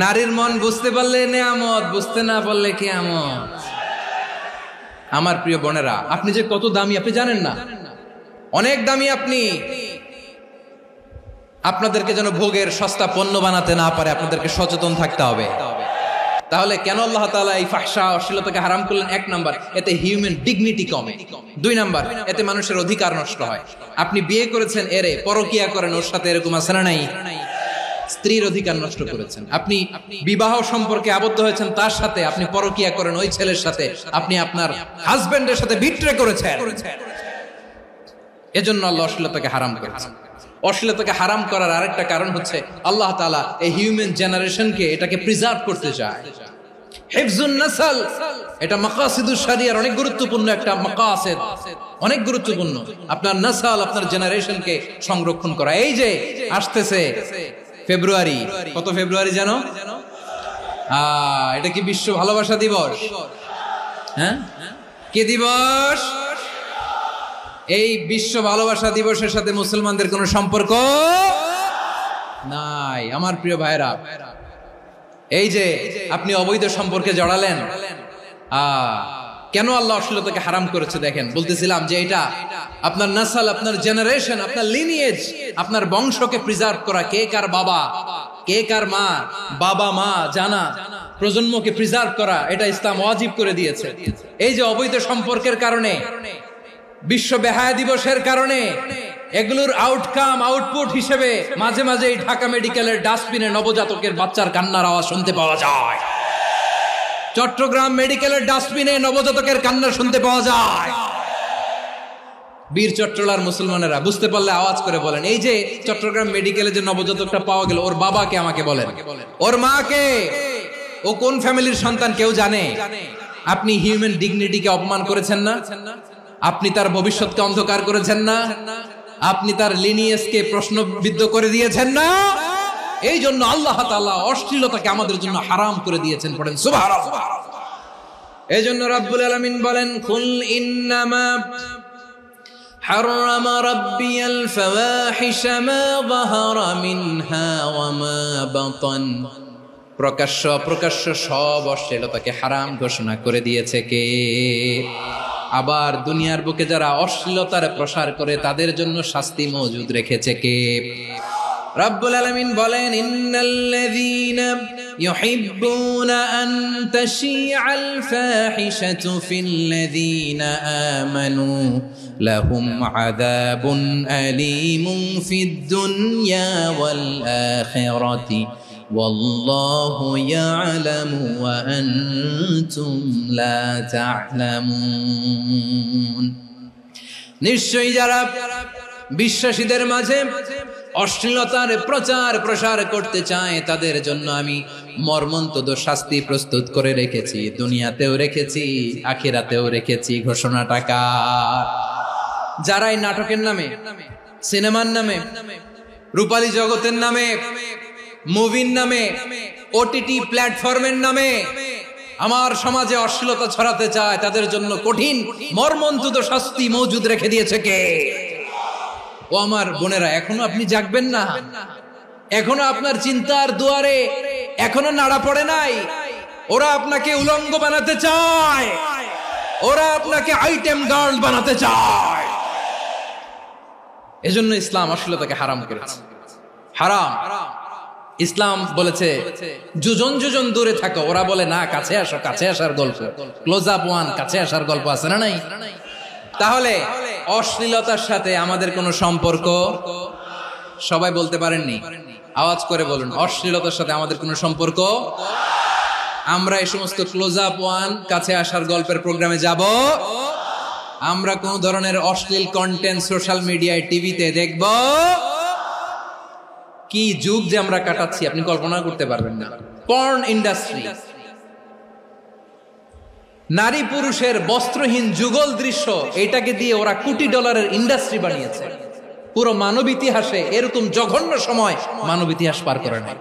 নারীর মন বুঝতে পারলে নেয়ামত, বুঝতে না পারলে কিয়ামত। আমার প্রিয় বোনেরা, আপনি যে কত দামি আপনি জানেন না। অনেক দামি আপনি। আপনাদেরকে যেন ভোগের সস্তা পণ্য বানাতে না পারে, আপনাদেরকে সচেতন থাকতে হবে। তাহলে কেন আল্লাহ তাআলা এই ফাহশা, অশ্লীলতাকে হারাম করলেন? 1 নাম্বার, এতে হিউম্যান ডিগনিটি কমে। 2 নাম্বার, এতে মানুষের অধিকার নষ্ট হয়। আপনি বিয়ে করেছেন, এরে পরকিয়া করেন, ওর সাথে এরকম আছে না নাই? স্ত্রীর অধিকার নষ্ট করেছেন। আপনি বিবাহ সম্পর্কে আবদ্ধ হয়েছেন তার সাথে, আপনি পরকিয়া করেন ওই ছেলের সাথে, আপনি আপনার হাজবেন্ডের সাথে বিট্রে করেছেন। এজন্য আল্লাহ অশ্লীলতাকে হারাম করেছেন। অশ্লীলতাকে হারাম করার আরেকটা কারণ হচ্ছে আল্লাহ তাআলা এই হিউম্যান জেনারেশনকে এটাকে প্রিজার্ভ করতে চায়। হিফজুন নাসল, এটা মাকাসিদুশ শরিয়ার অনেক গুরুত্বপূর্ণ একটা মাকাসিদ, অনেক গুরুত্বপূর্ণ। আপনার নাসল, আপনার জেনারেশনকে সংরক্ষণ করা। এই যে আসতেছে ফেব্রুয়ারি, কত ফেব্রুয়ারি জানো? এটা কি বিশ্ব ভালোবাসা দিবস? হ্যাঁ, কি দিবস? এই বিশ্ব ভালোবাসা দিবসের সাথে মুসলমানদের কোনো সম্পর্ক নাই। আমার প্রিয় ভাইরা, এই যে আপনি অবৈধ সম্পর্কে জড়ালেন, কেন আল্লাহ অশ্লীলতাকে হারাম করেছে দেখেন। বলতেছিলাম যে এটা আপনার নাসল, আপনার জেনারেশন, আপনার লিনিয়েজ, আপনার বংশকে প্রিজার্ভ করা। কে কার বাবা, কে কার মা, বাবা মা জানা, প্রজন্মকে প্রিজার্ভ করা, এটা ইসলাম ওয়াজিব করে দিয়েছে। এই যে অবৈধ সম্পর্কের কারণে, বিশ্ব বেহায়া দিবসের কারণে, এগুলোর আউটকাম, আউটপুট হিসেবে মাঝে মাঝে এই ঢাকা মেডিকেলের ডাস্টবিনে নবজাতকের বাচ্চার কান্নার আওয়াজ শুনতে পাওয়া যায়। চট্টগ্রাম মেডিকেলের ডাস্টবিনে নবজাতকের কান্না শুনতে পাওয়া যায়। বীর চট্টলার মুসলমানেরা বুঝতে পারলে আওয়াজ করে বলেন, এই যে চট্টগ্রাম মেডিকেলে যে নবজাতকটা পাওয়া গেল, ওর বাবাকে আমাকে বলেন, ওর মাকে, ও কোন ফ্যামিলির সন্তান কেউ জানে? আপনি হিউম্যান ডিগনিটিকে অপমান করেছেন না? আপনি তার ভবিষ্যৎকে অন্ধকার করেছেন না? আপনি তার লিনিয়েজকে প্রশ্নবিদ্ধ করে দিয়েছেন না? এই জন্য আল্লাহ তাআলা অশ্লীলতাকে আমাদের জন্য হারাম করে দিয়েছেন। পড়েন সুবহানাল্লাহ। এই জন্য রাব্বুল আলামিন বলেন, কুল ইন্নামা হারামা রাব্বিয়াল ফাওয়াহিশা মা যাহারা মিনহা ওয়া মা বাতান। প্রকাশ্য অপ্রকাশ্য সব অশ্লীলতাকে হারাম ঘোষণা করে দিয়েছে কে? আবার দুনিয়ার বুকে যারা অশ্লীলতার প্রসার করে তাদের জন্য শাস্তি মজুদ রেখেছে কে? রব্বুল আলামিন বলেন ইন্নাল্লাযীনা ইউহিব্বুনা আন তাশিআল ফাহিশাতু ফিল্লাযীনা আমানু লাহুম আযাবুন আলীমুন ফিদ দুনিয়া ওয়াল আখিরাতি ওয়াল্লাহু ইয়ালামু ওয়া আনতুম লা তা'লামুন। নিশ্চয়ই যারা বিশ্বাসীদের মাঝে অশ্লীলতার প্রচার প্রসার করতে চায় তাদের জন্য আমি মর্মন্তুদ শাস্তি প্রস্তুত করে রেখেছি, দুনিয়াতেও রেখেছি, আখিরাতেও রেখেছি। ঘোষণাটা কার? যারা এই নাটকের নামে, সিনেমার নামে, রূপালী জগতের নামে, মুভির নামে, ওটিটি প্ল্যাটফর্মের নামে আমার সমাজে অশ্লীলতা ছড়াতে চায়, তাদের জন্য কঠিন মর্মন্তুদ শাস্তি মজুদ রেখে দিয়েছে কে? ও আমার বোনেরা, এখনো আপনি জাগবেন না? এখনো আপনার চিন্তার দুয়ারে এখনো নাড়া পড়ে নাই? ওরা আপনাকে উলঙ্গ বানাতে চায়, ওরা আপনাকে আইটেম গার্ল বানাতে চায়। এজন্য ইসলাম অশ্লীলতাকে হারাম করেছে। হারাম। ইসলাম বলেছে যোজন যোজন দূরে থাকো, ওরা বলে না কাছে আসো, কাছে আসার গল্প, ক্লোজ আপ ওয়ান, কাছে আসার গল্প আছে না নাই? তাহলে অশ্লীলতার সাথে আমাদের কোনো সম্পর্ক? সবাই বলতে পারেননি, আওয়াজ করে বলুন, অশ্লীলতার সাথে আমাদের কোনো সম্পর্ক? আমরা এই সমস্ত ক্লোজ আপ ওয়ান, কাছে আসার গল্পের প্রোগ্রামে যাব? আমরা কোন ধরনের অশ্লীল কন্টেন্ট সোশ্যাল মিডিয়ায়, টিভিতে দেখব? কি যুগ যে আমরা কাটাচ্ছি আপনি কল্পনা করতে পারবেন না। পর্ন ইন্ডাস্ট্রি, নারী পুরুষের বস্ত্রহীন যুগল দৃশ্য, এটাকে দিয়ে ওরা কোটি ডলারের ইন্ডাস্ট্রি বানিয়েছে। পুরো মানব ইতিহাসে এরকম জঘন্য সময় মানব ইতিহাস পার করে নাই।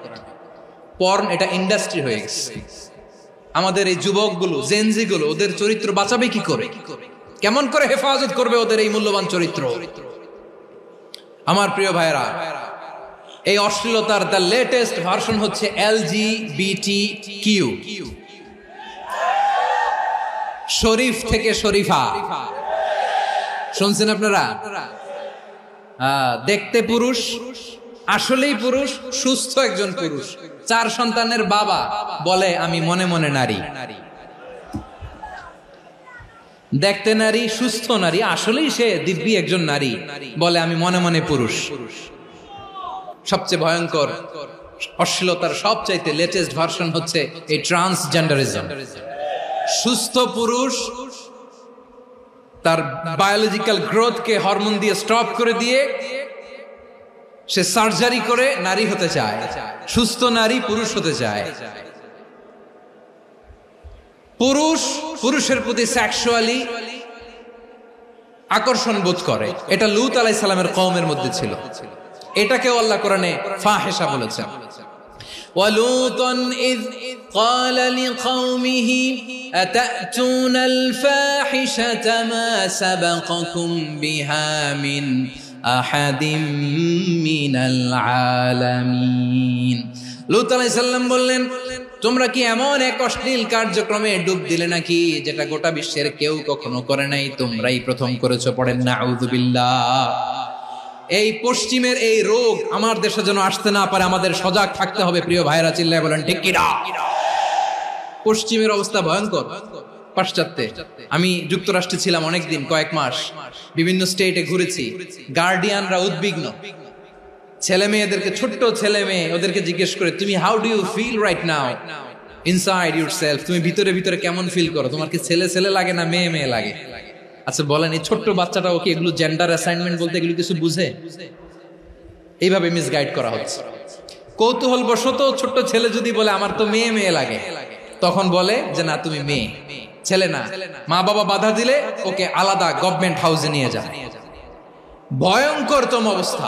পর্ন এটা ইন্ডাস্ট্রি হয়ে গেছে। আমাদের এই যুবকগুলো, জেনজিগুলো, ওদের চরিত্র বাঁচাবে কি করে? কেমন করে হেফাজত করবে ওদের এই মূল্যবান চরিত্র? আমার প্রিয় ভাইরা, এই অশ্লীলতার দ্য লেটেস্ট ভার্সন হচ্ছে LGBTQ, শরীফ থেকে শরীফা। শুনছেন আপনারা? দেখতে পুরুষ, আসলেই পুরুষ, সুস্থ একজন পুরুষ, 4 সন্তানের বাবা, বলে আমি মনে মনে নারী। দেখতে নারী, সুস্থ নারী, আসলেই সে দিব্যি একজন নারী, বলে আমি মনে মনে পুরুষ। সবচেয়ে ভয়ঙ্কর অশ্লীলতার সবচাইতে লেটেস্ট ভার্সন হচ্ছে এই ট্রান্সজেন্ডারিজম। সুস্থ পুরুষ তার বায়োলজিক্যাল গ্রোথকে হরমোন দিয়ে স্টপ করে দিয়ে সে সার্জারি করে নারী হতে চায়। সুস্থ নারী পুরুষ হতে চায়। পুরুষ পুরুষের প্রতি সেক্সুয়ালি আকর্ষণ বোধ করে। এটা লূত আলাইহিস সালামের কওমের মধ্যে ছিল। এটাকেও আল্লাহ কোরআনে ফাহিশা বলেছেন। ওয়ালুতান ইয قال لقومه أتأتون الفاحشة ما سبقكم بها من أحد من العالمين। লূত আলাইহিস সালাম বললেন, তোমরা কি এমন এক অশ্লীল কার্যক্রমে ডুব দিলে নাকি যেটা গোটা বিশ্বের কেউ কখনো করে নাই, তোমরাই প্রথম করেছো? পড়েন নাউযুবিল্লাহ। এই পশ্চিমের এই রোগ আমার দেশে যেন আসতে না পারে, আমাদের সজাগ থাকতে হবে। প্রিয় ভাইরা চিল্লায় বলেন ঠিক কিনা? পশ্চিমের অবস্থা ভয়ঙ্কর। পাশ্চাত্যে, আমি যুক্তরাষ্ট্রে ছিলাম অনেকদিন, কয়েক মাস, বিভিন্ন স্টেটে ঘুরেছি। গার্ডিয়ানরা উদ্বিগ্ন, ছেলে মেয়েদেরকে, ছোট্ট ছেলে মেয়ে, ওদেরকে জিজ্ঞেস করে, তুমি how do you feel right now inside yourself? তুমি ভিতরে ভিতরে কেমন ফিল করো? তোমার কি ছেলে ছেলে লাগে না মেয়ে মেয়ে লাগে? আচ্ছা বলেন, এই ছোট্ট বাচ্চাটাও কি এগুলো জেন্ডার অ্যাসাইনমেন্ট বলতে এগুলো কিছু বুঝে? এইভাবে মিসগাইড করা হচ্ছে। কৌতূহল বশত ছোট্ট ছেলে যদি বলে আমার তো মেয়ে মেয়ে লাগে, তখন বলে যে না তুমি মেয়ে, ছেলে না। মা বাবা বাধা দিলে ওকে আলাদা গভর্নমেন্ট হাউসে নিয়ে যায়। ভয়ঙ্করতম অবস্থা।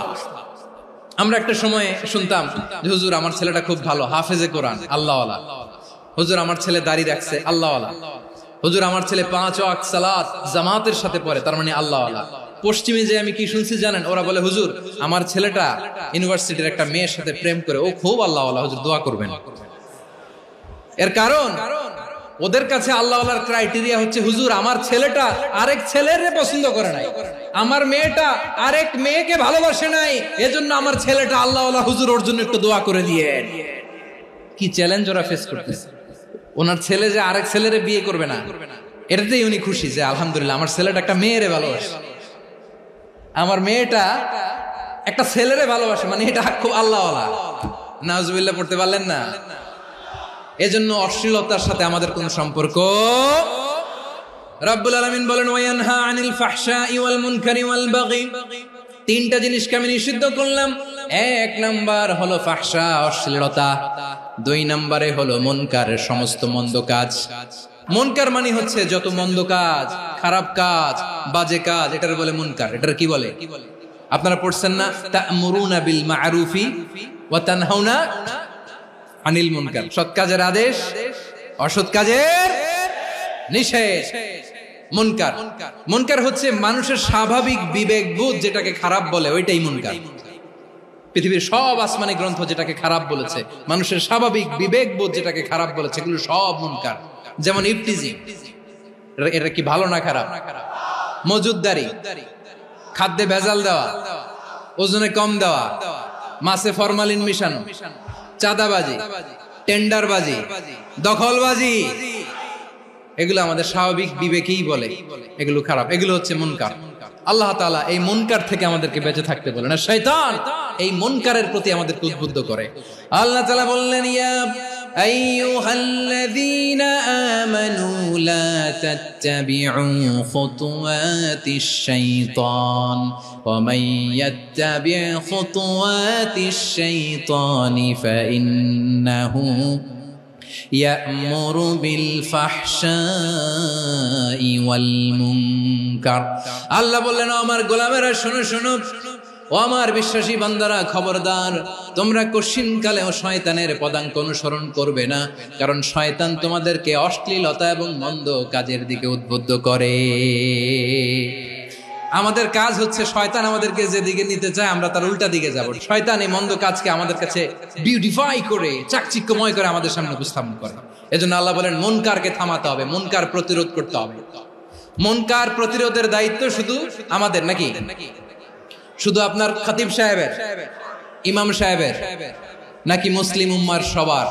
আমরা একটা সময় শুনতাম যে হুজুর আমার ছেলেটা খুব ভালো, হাফেজে কোরআন, আল্লাহওয়ালা। হুজুর আমার ছেলে দাড়ি রাখছে, আল্লাহওয়ালা। হুজুর আমার ছেলে 5 ওয়াক্ত সালাত জামাতের সাথে পড়ে, তার মানে আল্লাহওয়ালা। পশ্চিমে যে আমি কি শুনছি জানেন? ওরা বলে হুজুর আমার ছেলেটা ইউনিভার্সিটির একটা মেয়ের সাথে প্রেম করে, ও খুব আল্লাহওয়ালা, হুজুর দোয়া করবেন। এর কারণ ওদের কাছে আল্লাহওয়ালার ক্রাইটেরিয়া হচ্ছে হুজুর আমার ছেলেটা আরেক ছেলের পছন্দ করে নাই, আমার মেয়েটা আরেক মেয়েকে ভালোবাসে নাই, এজন্য আমার ছেলেটা আল্লাহওয়ালা হুজুর ওর জন্য একটু দোয়া করে দিয়ে। কি চ্যালেঞ্জ ওরা ফেস করতেছে। ওনার ছেলে যে আরেক ছেলেরে বিয়ে করবে না, এটাতেই উনি খুশি যে আলহামদুলিল্লাহ আমার ছেলেটা একটা মেয়েরে ভালোবাসে, আমার মেয়েটা একটা ছেলেরে ভালোবাসে, মানে এটা খুব আল্লাহওয়ালা। নাউজুবিল্লাহ পড়তে পারলেন না? এজন্য অশ্লীলতার সাথে আমাদের কোন সম্পর্ক। রাব্বুল আলামিন বলেন ওয়ায়ানহা আনিল ফাহশাই ওয়াল মুনকারি ওয়াল বাগি, তিনটা জিনিসকে আমি নিষিদ্ধ করলাম। এক নাম্বার হলো ফাহশা, অশ্লীলতা। দুই নম্বরে হলো মুনকার, সমস্ত মন্দ কাজ। মুনকার মানে হচ্ছে যত মন্দ কাজ, খারাপ কাজ, বাজে কাজ, এটার বলে মুনকার। এটার কি বলে? আপনারা পড়ছেন না তা'মুরুনা বিল মা'রুফি ওয়া তানহাউনা আনিল মুনকার, সৎ কাজের আদেশ, অসৎ কাজের নিষেধ। মুনকার, মুনকার হচ্ছে মানুষের স্বাভাবিক বিবেকবোধ যেটাকে খারাপ বলে, ওইটাই মুনকার। পৃথিবীর সব আসমানি গ্রন্থ যেটাকে খারাপ বলেছে, মানুষের স্বাভাবিক বিবেকবোধ যেটাকে খারাপ বলেছে, এগুলো সব মুনকার। যেমন ইফতিজিং, এটা কি ভালো না খারাপ? মজুদদারি, খাদ্যে ভেজাল দেওয়া, ওজনে কম দেওয়া, মাছে ফরমালিন মিশানো, চাঁদাবাজি, টেন্ডারবাজি, দখলবাজি, এগুলো আমাদের স্বাভাবিক বিবেকেই বলে এগুলো খারাপ, এগুলো হচ্ছে মুনকার। আল্লাহ তাআলা এই মুনকার থেকে আমাদেরকে বেঁচে থাকতে বলেন, আর শয়তান এই মুনকারের প্রতি আমাদেরকে উদ্বুদ্ধ করে। আল্লাহ তাআলা বললেন ইয়া আইয়ুহাল্লাযীনা আমানু লা তাত্তাবিউ খুতুওয়াতিশ শাইতান ওয়া মান ইয়াত্তাবি' খুতুওয়াতিশ শাইতানি ফাইন্নাহু ইয়া'মুরু বিল ফাহশাই ওয়াল মুনকার। আল্লাহ বললেন আমার গোলামেরা শোনো শোনো, ও আমার বিশ্বাসী বান্দারা খবরদার, তোমরা কশিনকালেও শয়তানের পদাঙ্ক অনুসরণ করবে না, কারণ শয়তান তোমাদেরকে অশ্লীলতা এবং মন্দ কাজের দিকে উদ্বুদ্ধ করে। আমাদের কাজ হচ্ছে শয়তান আমাদেরকে যেদিকে নিতে চায় আমরা তার উল্টা দিকে যাব। শয়তান এই মন্দ কাজকে আমাদের কাছে বিউটিফাই করে, চাকচিক্যময় করে আমাদের সামনে উপস্থাপন করে। এজন্য আল্লাহ বলেন মুনকারকে থামাতে হবে, মুনকার প্রতিরোধ করতে হবে। মুনকার প্রতিরোধের দায়িত্ব শুধু আমাদের নাকি? শুধু আপনার খতিব সাহেবের, ইমাম সাহেবের, নাকি মুসলিম উম্মার সবার?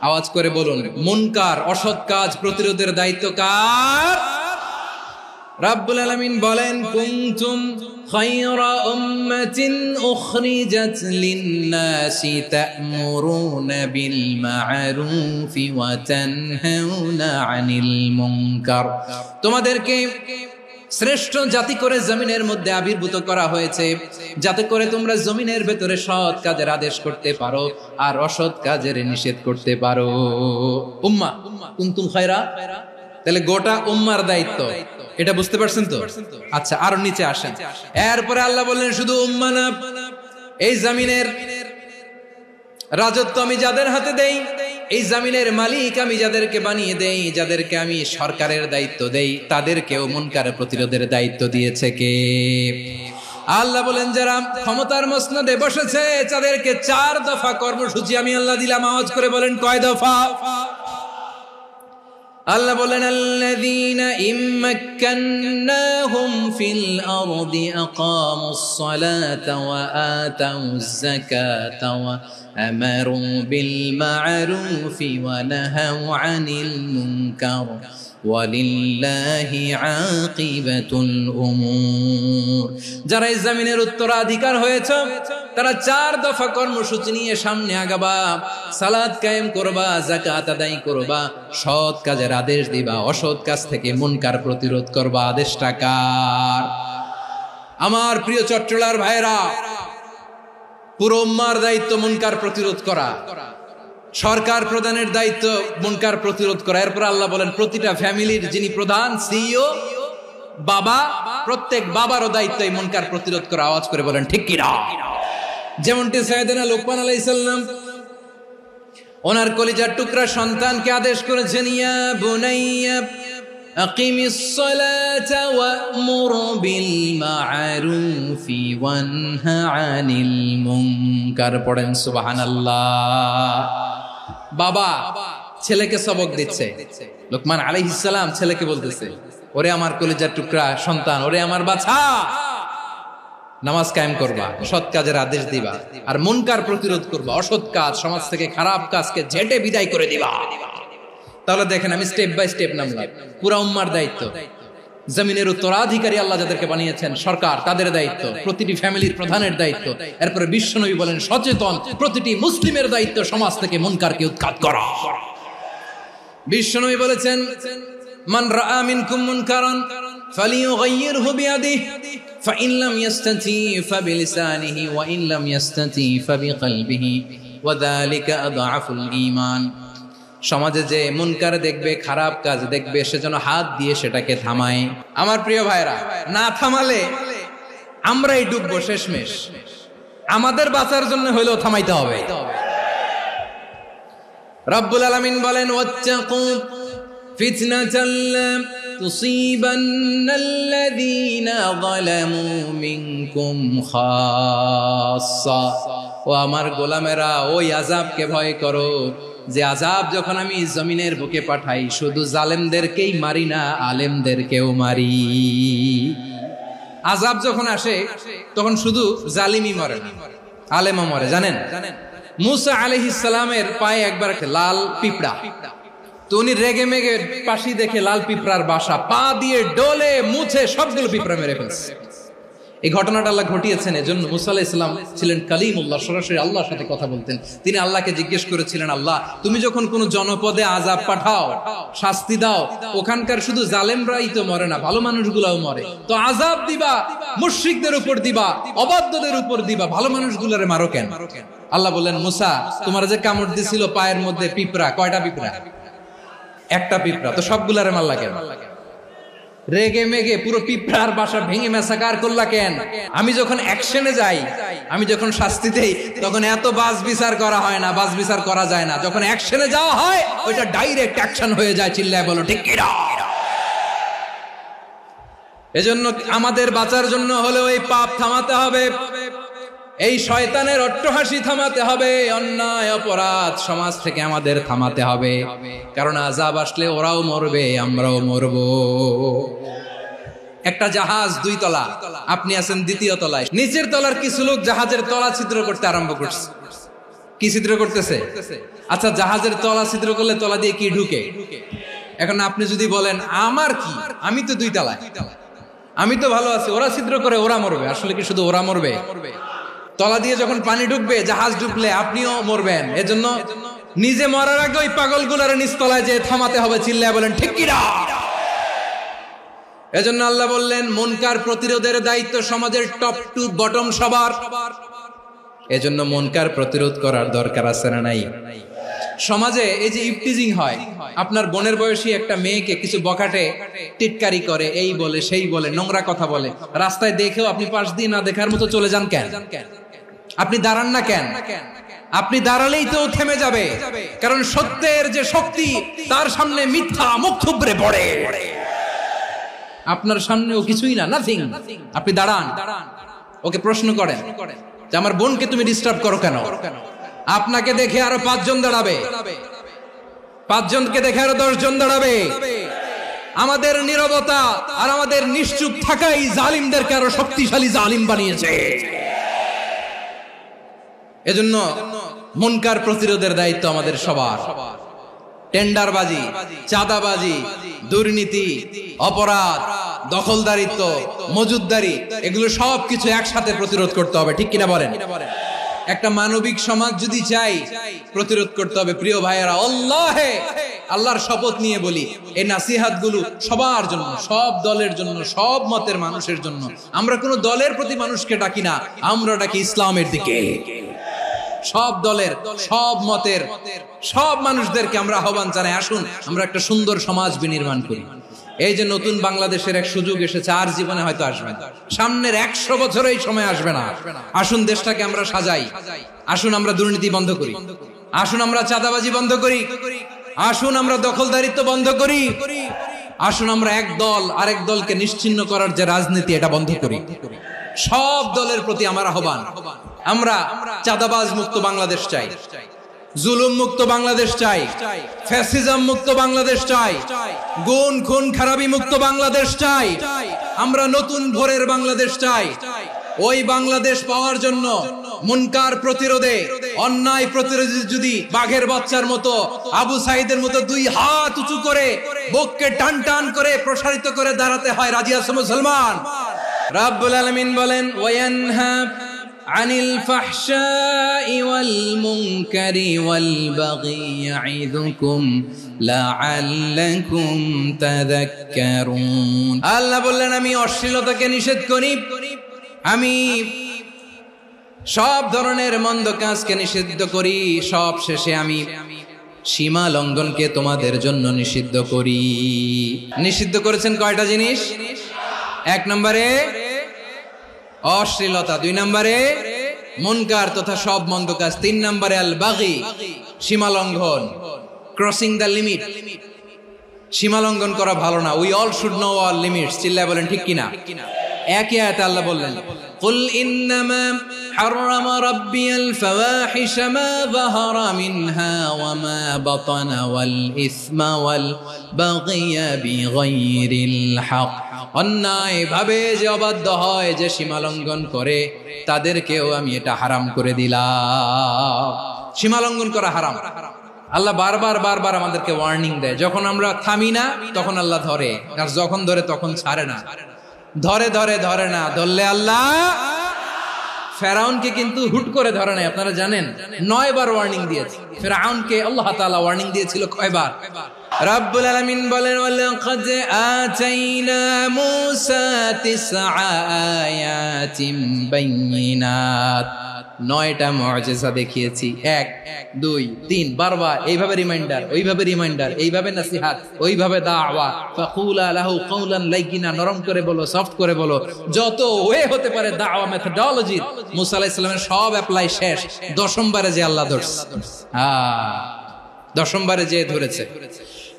আওয়াজ করে বলুন, মুনকার অসৎ কাজ প্রতিরোধের দায়িত্ব কার? রাব্বুল আলামিন বলেন কুনতুম খায়রা উম্মাতিন উখরিজাত লিন-নাসি তা'মুরুনা বিল মা'রুফি ওয়া তানহাউনা আনিল মুনকার। তোমাদেরকে শ্রেষ্ঠ জাতি করে জমিনের মধ্যে আবির্ভূত করা হয়েছে, যাতে করে তোমরা জমিনের ভেতরে সৎ কাজের আদেশ করতে পারো আর অসৎ কাজের নিষেধ করতে পারো। উম্মাহ, কুনতুম খায়রা, তাহলে গোটা উম্মার দায়িত্ব, এটা বুঝতে পারছেন তো? আচ্ছা, আরো নিচে আসেন। এরপরে আল্লাহ বললেন শুধু উম্মাহ না, এই জমিনের রাজত্ব আমি যাদের হাতে দেই, এই জমিনের মালিক আমি যাদেরকে বানিয়ে দেই, যাদেরকে আমি সরকারের দায়িত্ব দেই, তাদেরকেও মুনকারের প্রতিরোধের দায়িত্ব দিয়েছে কে? আল্লাহ বলেন যারা ক্ষমতার মসনদে বসেছে তাদেরকে 4 দফা কর্মসূচি আমি আল্লাহ দিলাম। আওয়াজ করে বলেন কয় দফা? আল্লাহ বলেন আল্লাযীনা ইম্মাক্কান্নাহুম ফিল আরদি আকামুস সালাতা ওয়া আতাউয যাকাতা ওয়া আমারু বিল মা'রুফি ওয়া নাহাউ আনিল মুনকার ওয়ালিল্লাহি আকিবাতুল উমুর। যারা এই জমিনের উত্তরাধিকার হয়েছে তারা 4 দফা কর্মসূচি নিয়ে সামনে আগাবা। সালাত কায়েম করবা, যাকাত আদায় করবা, সৎ কাজের আদেশ দিবা, অসৎ কাজ থেকে মুনকার প্রতিরোধ করবা। আদেশটা কার? আমার প্রিয় চট্টলার ভাইরা, পুরো উম্মার দায়িত্ব মুনকার প্রতিরোধ করা, সরকার প্রধানের দায়িত্ব মুনকার প্রতিরোধ করা। এরপর আল্লাহ বলেন প্রতিটা ফ্যামিলির যিনি প্রধান সিইও বাবা, প্রত্যেক বাবারও দায়িত্ব এই মুনকার প্রতিরোধ করা। আওয়াজ করে বলেন ঠিক কি না? যেমনটি সাইয়েদনা লোকমান আলাইহিস সালাম ওনার কলিজার টুকরা সন্তানকে আদেশ করেছেন, ইয়া বুনাইয়া আকিমিস সালাতা ওয়া'মুর বিল মা'রুফি ওয়ানহা আনিল মুনকার। পড়েন সুবহানাল্লাহ। বাবা ছেলেকে সবক দিচ্ছে। লোকমান আলাইহিস সালাম ছেলেকে বলতেছে, ওরে আমার কলিজার টুকরা সন্তান, ওরে আমার বাছা, নামাজ কায়েম করবা, সৎ কাজের আদেশ দিবা, আর মুনকার প্রতিরোধ করবা, অসৎ কাজ সমাজ থেকে খারাপ কাজকে ঝেঁটে বিদায় করে দিবা। তাহলে দেখেন আমি স্টেপ বাই স্টেপ নামলাম। পুরা উম্মার দায়িত্ব, জমিনের উত্তরাধিকারী আল্লাহ যাদেরকে বানিয়েছেন সরকার, তাদের দায়িত্ব, প্রতিটি ফ্যামিলির প্রধানের দায়িত্ব, এরপরে বিশ্বনবী বলেন সচেতন প্রতিটি মুসলিমের দায়িত্ব সমাজ থেকে মুনকারকে উৎখাত করা। বিশ্বনবী বলেছেন, মান রাআ মিনকুম মুনকারান ফালিয়ুগাইয়িরহু বিয়াদিহি ফাইন লাম ইয়াস্তাতি ফাবিলিসানিহি ওয়া ইন লাম ইয়াস্তাতি ফাবিকলবিহি ওয়া যালিকা আযআফুল ঈমান। সমাজে যে মুনকার দেখবে, খারাপ কাজ দেখবে, সেজন্য হাত দিয়ে সেটাকে থামায়। আমার প্রিয় ভাইরা, না থামালে আমরাই ডুববো শেষমেশ। আমাদের বাঁচার জন্য হইলেও থামাইতে হবে। রব্বুল আলামিন বলেন, ওয়াত্তাকু ফিতনাতাল লা তুসিবান্নাল্লাযীনা যালামু মিনকুম খাসসা। ও আমার গোলামেরা, ওই আযাবকে ভয় করো যে আযাব যখন আমি জমিনের বুকে পাঠাই শুধু জালেমদেরকেই মারি না, আলেমদেরকেও মারি। আযাব যখন আসে তখন শুধু জালিমই মরে না, আলেমও মরে। জানেন, মুসা আলাইহিস সালামের পায়ে একবার লাল পিঁপড়া, তো উনি রেগে মেগে পাশি দেখে লাল পিঁপড়ার বাসা, পা দিয়ে ডলে মুছে সবগুলো পিঁপড়া মেরে ফেলছে। এই ঘটনাটা আল্লাহ ঘটিয়েছেন এজন্য মুসা আলাইহিস সালাম ছিলেন কালিমুল্লাহ, সরাসরি আল্লাহর সাথে কথা বলতেন। তিনি আল্লাহকে জিজ্ঞেস করেছিলেন, আল্লাহ তুমি যখন কোন জনপদে আযাব পাঠাও, শাস্তি দাও, ওখানকার শুধু জালেমরাই তো মরে না, ভালো মানুষগুলোও মরে, তো আযাব দিবা মুশরিকদের উপর দিবা, অবাধ্যদের উপর দিবা, ভালো মানুষগুলোরে মারো কেন? আল্লাহ বললেন, মুসা তোমার যে কামড় দিছিল পায়ের মধ্যে পিঁপড়া, কয়টা পিঁপড়া? একটা পিঁপড়া, তো সবগুলারে মারলা কেন? রেগে মেগে পুরো পিঁপড়ার বাসা ভেঙে মেসাকার করলা কেন? আমি যখন অ্যাকশনে যাই, আমি যখন শাস্তি দেই, তখন এত বাস বিচার করা হয় না, বাস বিচার করা যায় না। যখন অ্যাকশনে যাওয়া হয় ওইটা ডাইরেক্ট অ্যাকশন হয়ে যায়। চিল্লায় বলো ঠিক কি না? এজন্য আমাদের বাঁচার জন্য হলেও এই পাপ থামাতে হবে, এই শয়তানের অট্টহাসি থামাতে হবে, অন্যায় অপরাধ সমাজ থেকে আমাদের থামাতে হবে। কারণ আযাব আসলে ওরাও মরবে, আমরাও মরব। একটা জাহাজ 2 তলা, আপনি আছেন 2য় তলায়, নিচের তলার কিছু লোক জাহাজের তলা ছিদ্র করতে আরম্ভ করছে। কি ছিদ্র করতেছে? আচ্ছা, জাহাজের তলা ছিদ্র করলে তলা দিয়ে কি ঢুকে? এখন আপনি যদি বলেন আমার কি, আমি তো 2 তলায়, আমি তো ভালো আছি, ওরা ছিদ্র করে ওরা মরবে। আসলে কি শুধু ওরা মরবে? তলা দিয়ে যখন পানি ঢুকবে, জাহাজ ঢুকলে আপনিও মরবেন। এজন্য নিজে মরার আগে ওই পাগলগুলোর নিচতলায় যে থামাতে হবে। চিল্লায় বলেন ঠিক কি না? এজন্য আল্লাহ বললেন, মুনকার প্রতিরোধের দায়িত্ব সমাজের টপ টু বটম সবার। এজন্য মুনকার প্রতিরোধ করার দরকার আছে না নাই? সমাজে এই যে ইফটিজিং হয়, আপনার বোনের বয়সী একটা মেয়েকে কিছু বখাটে টিটকারি করে, এই বলে সেই বলে, নোংরা কথা বলে, রাস্তায় দেখেও আপনি পাশ দিয়ে না দেখার মতো চলে যান কেন? আপনি দাঁড়ান না কেন? আপনি দাঁড়ালেই তো থেমে যাবে, কারণ সত্যের যে শক্তি তার সামনে মিথ্যা মুখ থুবড়ে পড়ে। আপনার সামনেও কিছুই না, নাথিং। আপনি দাঁড়ান, ওকে প্রশ্ন করেন যে আমার বোনকে তুমি ডিস্টার্ব করো কেন? আপনাকে দেখে আরো 5 জন দাঁড়াবে, 5 জনকে দেখে আরো 10 জন দাঁড়াবে। আমাদের নীরবতা আর আমাদের নিশ্চুপ থাকাই জালিমদেরকে আরো শক্তিশালী জালিম বানিয়েছে। এজন্য মুনকার প্রতিরোধের দায়িত্ব আমাদের সবার। টেন্ডারবাজি, চাঁদাবাজি, দুর্নীতি, অপরাধ, দখলদারিত্ব, মজুদদারি, এগুলো সব কিছু একসাথে প্রতিরোধ করতে হবে। ঠিক কিনা বলেন? একটা মানবিক সমাজ যদি চাই, প্রতিরোধ করতে হবে। প্রিয় ভাইয়েরা, আল্লাহর শপথ নিয়ে বলি, এই নাসিহাত গুলো সবার জন্য, সব দলের জন্য, সব মতের মানুষের জন্য। আমরা কোন দলের প্রতি মানুষকে ডাকি না, আমরা ডাকি ইসলামের দিকে। সব দলের, সব মতের, সব মানুষদেরকে আমরা আহ্বান জানাই, আসুন আমরা একটা সুন্দর সমাজ বিনির্মাণ করি। এই যে নতুন বাংলাদেশের এক সুযোগ এসেছে, আর জীবনে হয়তো আসবে না, সামনের 100 বছর এই সময় আসবে না। আসুন দেশটাকে আমরা সাজাই, আসুন আমরা দুর্নীতি বন্ধ করি, আসুন আমরা চাঁদাবাজি বন্ধ করি, আসুন আমরা দখলদারিত্ব বন্ধ করি, আসুন আমরা এক দল আরেক দলকে নিশ্চিহ্ন করার যে রাজনীতি, এটা বন্ধ করি। সব দলের প্রতি আমার আহ্বান, আমরা চাঁদাবাজ মুক্ত বাংলাদেশ চাই, জুলুম মুক্ত বাংলাদেশ চাই, ফ্যাসিজম মুক্ত বাংলাদেশ চাই, গুণ খুন খারাপি মুক্ত বাংলাদেশ চাই, আমরা নতুন ভোরের বাংলাদেশ চাই। ওই বাংলাদেশ পাওয়ার জন্য মুনকার প্রতিরোধে, অন্যায় প্রতিরোধে যদি বাঘের বাচ্চার মতো, আবু সাইদের মতো দুই হাত উঁচু করে বুককে টান টান করে প্রসারিত করে দাঁড়াতে হয়, রাজি আছো মুসলমান? রাব্বুল আলামিন বলেন, ওয়ায়ানহা আনিল ফাহশাই ওয়াল মুনকারি ওয়াল বাগি ইয়াইযুকুম লাআল্লাকুম তাযাক্কারুন। আল্লাহ বললেন, আমি অশ্লীলতাকে নিষেধ করি, আমি সব ধরনের মন্দ কাজকে নিষিদ্ধ করি, সব শেষে আমি সীমা লঙ্ঘনকে তোমাদের জন্য নিষিদ্ধ করি। নিষিদ্ধ করেছেন কয়টা জিনিস? 1 নম্বরে অশ্লীলতা, 2 নম্বরে মুনকার তথা সব মন্দ কাজ, 3 নম্বরে আল বাগি সীমা লঙ্ঘন, ক্রসিং দ্য লিমিট। সীমা লঙ্ঘন করা ভালো না। We all should know our limits. চিল্লায় বলেন ঠিক কিনা? একই আয়াতে আল্লাহ বললেন, কুল ইন্নামা হাররামা রাব্বিয়াল ফাওয়াহিশা মা যাহারা মিনহা ওয়া মা বাতানা ওয়াল ইসমা ওয়াল বাগিয়া বিগাইরিল হক। অন্যায় ভাবে যে অবাধ্য হয়, যে সীমা লঙ্ঘন করে, তাদেরকেও আমি এটা হারাম করে দিলাম। সীমা লঙ্ঘন করা হারাম। আল্লাহ বারবার আমাদেরকে ওয়ার্নিং দেয়। যখন আমরা থামি না তখন আল্লাহ ধরে, আর যখন ধরে তখন ছাড়ে না। ধরে না, ধরলে আল্লাহ। ফেরাউনকে কিন্তু হুট করে ধরে নাই, আপনারা জানেন 9 বার ওয়ার্নিং দিয়েছে। ফেরাউনকে আল্লাহ তাআলা ওয়ার্নিং দিয়েছিল কয়বার? রাব্বুল আলামিন বলেন, ওয়ালাকাদ আতাইনা মূসা 9 আয়াতিন বাইয়িনাত। 9টা মুআজিজা দেখিয়েছি, 1 2 3 বারবার এইভাবে রিমাইন্ডার, ওইভাবে রিমাইন্ডার, এইভাবে নসিহত, ওইভাবে দাওয়া। ফাকুলা লাহু কাওলান লাইয়িনা, নরম করে বলো, সফট করে বলো, যত ওয়ে হতে পারে দাওয়া মেথডোলজি। মুসা আলাইহিস সালামের সব অ্যাপ্লাই শেষ, 10ম বারে যে আল্লাহ ধরছে। 10ম বারে যে ধরেছে।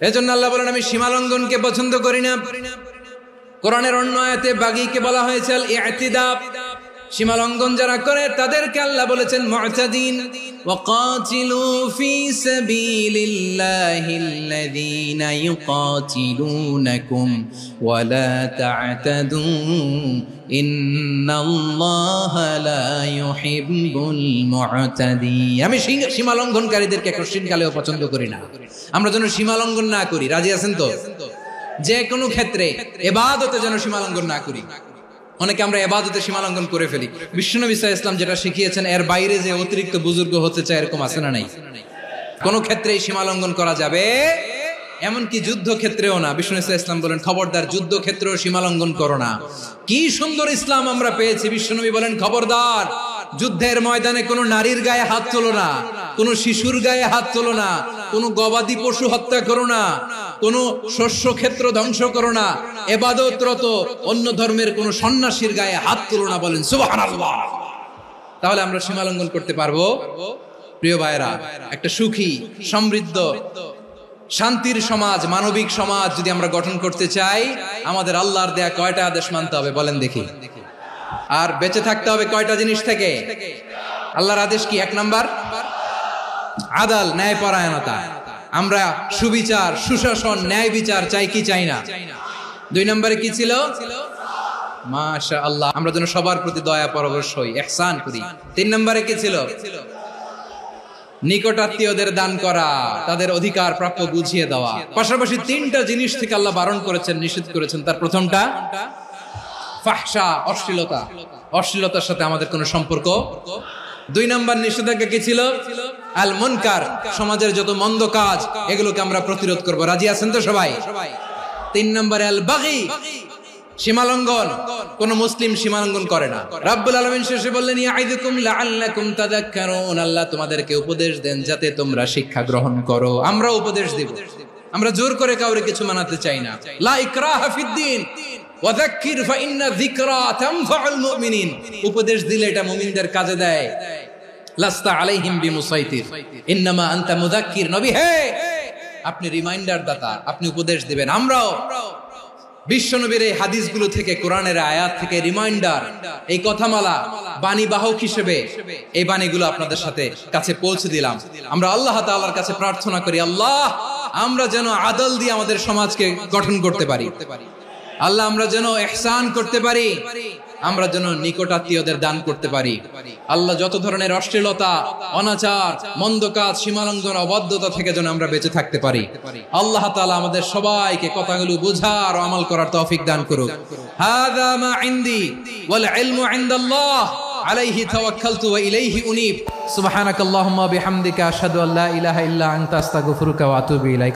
এজন্য আল্লাহ বলেন, আমি সীমা লঙ্ঘনকে পছন্দ করি না। কোরআনের অন্য আয়াতে বাগীকে বলা হয়েছে আল ইতিদা। সীমা লঙ্ঘন যারা করে তাদেরকে আল্লাহ বলেছেন মুতাদিন। ওয়াকাতিলু ফি সাবিলিল্লাহিল্লাযীনা ইউকাতিলুনাকুম ওয়া লা তা'তাদু ইন্নাল্লাহা লা ইউহিব্বুল মুতাদিন। আমি সীমা লঙ্ঘনকারীদেরকে কোশ্চিনকালেও পছন্দ করি না। আমরা যেন সীমা লঙ্ঘন না করি, রাজি আছেন তো? যে কোনো ক্ষেত্রে ইবাদতে যেন সীমা লঙ্ঘন না করি। অনেকে আমরা ইবাদতে সীমা লঙ্ঘন করে ফেলি। বিশ্বনবী সাল্লাল্লাহু আলাইহি ওয়াসাল্লাম যেটা শিখিয়েছেন, এর বাইরে যে অতিরিক্ত বুজুর্গ হতে চায়, এরকম আছে না নাই? কোন ক্ষেত্রেই সীমা লঙ্ঘন করা যাবে, এমনকি যুদ্ধ ক্ষেত্রেও না। বিশ্বনবী সাল্লাল্লাহু আলাইহি ওয়াসাল্লাম বলেন, খবরদার যুদ্ধ ক্ষেত্রেও সীমা লঙ্ঘন করো না। কি সুন্দর ইসলাম আমরা পেয়েছি। বিশ্বনবী বলেন, খবরদার যুদ্ধের ময়দানে কোনো নারীর গায়ে হাত তোলো না, কোনো শিশুর গায়ে হাত তোলো না, কোনো গবাদি পশু হত্যা করো না, কোনো শস্য ক্ষেত্র ধ্বংস করো না, ইবাদতরত অন্য ধর্মের কোনো সন্ন্যাসীর গায়ে হাত তোলো না। বলেন সুবহানাল্লাহ। তাহলে আমরা সীমা লঙ্ঘন করতে পারবো? প্রিয় ভাইরা, একটা সুখী, সমৃদ্ধ, শান্তির সমাজ, মানবিক সমাজ যদি আমরা গঠন করতে চাই, আমাদের আল্লাহর দেয়া কয়টা আদেশ মানতে হবে বলেন দেখি? আর বেঁচে থাকতে হবে কয়টা জিনিস থেকে? আল্লাহর আদেশ কি? 1 নাম্বার আদাল, ন্যায়পরায়ণতা। আমরা সুবিচার, সুশাসন, ন্যায় বিচার চাই কি চাই না? 2 নম্বরে কি ছিল? মাশাআল্লাহ, আমরা যেন সবার প্রতি দয়া পরবশ হই, ইহসান করি। 3 নম্বরে কি ছিল? নিকটাত্মীয়দের দান করা, তাদের অধিকার প্রাপ্য বুঝিয়ে দেওয়া। পাশাপাশি 3টা জিনিস থেকে আল্লাহ বারণ করেছেন, নিষেধ করেছেন। তার প্রথমটা ফাহশা, অশ্লীলতা। অশ্লীলতার সাথে আমাদের কোনো সম্পর্ক। 2 নম্বর নিষেধাজ্ঞা কি ছিল? আল মুনকার, সমাজের যত মন্দ কাজ, এগুলোকে আমরা প্রতিরোধ করব। রাজি আছেন তো সবাই? 3 নম্বরে আল বাগী, সীমালঙ্ঘন। কোন মুসলিম সীমালঙ্ঘন করে না। রাব্বুল আলামিন শেষে বললেন, ইয়াইদুকুম লাআল্লাকুম তাযাক্কারুন। আল্লাহ তোমাদেরকে উপদেশ দেন যাতে তোমরা শিক্ষা গ্রহণ করো। আমরা উপদেশ দেব, আমরা জোর করে কাউরে কিছু মানাতে চাই না। লা ইকরাহা ফিদ্দীন ওয়াযাক্কির ফাইন্না যিকরা তানফাউল মুমিনিন। উপদেশ দিলে এটা মুমিনদের কাজে দেয়। লাস্তা আলাইহিম বিমুসাইতির ইন্নামা আনতা মুযাক্কির। নবী হে, আপনি রিমাইন্ডার দাতা, আপনি উপদেশ দিবেন। আমরাও বিশ্বনবীর এই হাদিসগুলো থেকে, কোরআনের আয়াত থেকে রিমাইন্ডার, এই কথামালা বাণী বাহক হিসেবে এই বাণীগুলো আপনাদের সাথে কাছে পৌঁছে দিলাম। আমরা আল্লাহ তাআলার কাছে প্রার্থনা করি, আল্লাহ আমরা যেন আদল দিয়ে আমাদের সমাজকে গঠন করতে পারি। আল্লাহ আমরা যেন ইহসান করতে পারি, আমরা যেন নিকটাত্মীয়দের দান করতে পারি। আল্লাহ যত ধরনের অশ্লীলতা, অনাচার, মন্দ কাজ, সীমালঙ্ঘন, অবাধ্যতা থেকে যেন আমরা বেঁচে থাকতে পারি। আল্লাহ তাআলা আমাদের সবাইকে কথাগুলো বুঝার ও আমল করার তৌফিক দান করুক। হাযা মা ইনদি ওয়াল ইলমু ইনদাল্লাহ আলাইহি তাওয়াক্কালতু ওয়া ইলাইহি উনীব। সুবহানাকাল্লাহুম্মা বিহামদিকা আশহাদু আল্লা ইলাহা ইল্লা আনতা আস্তাগফিরুকা ওয়া আতুবু ইলাইক।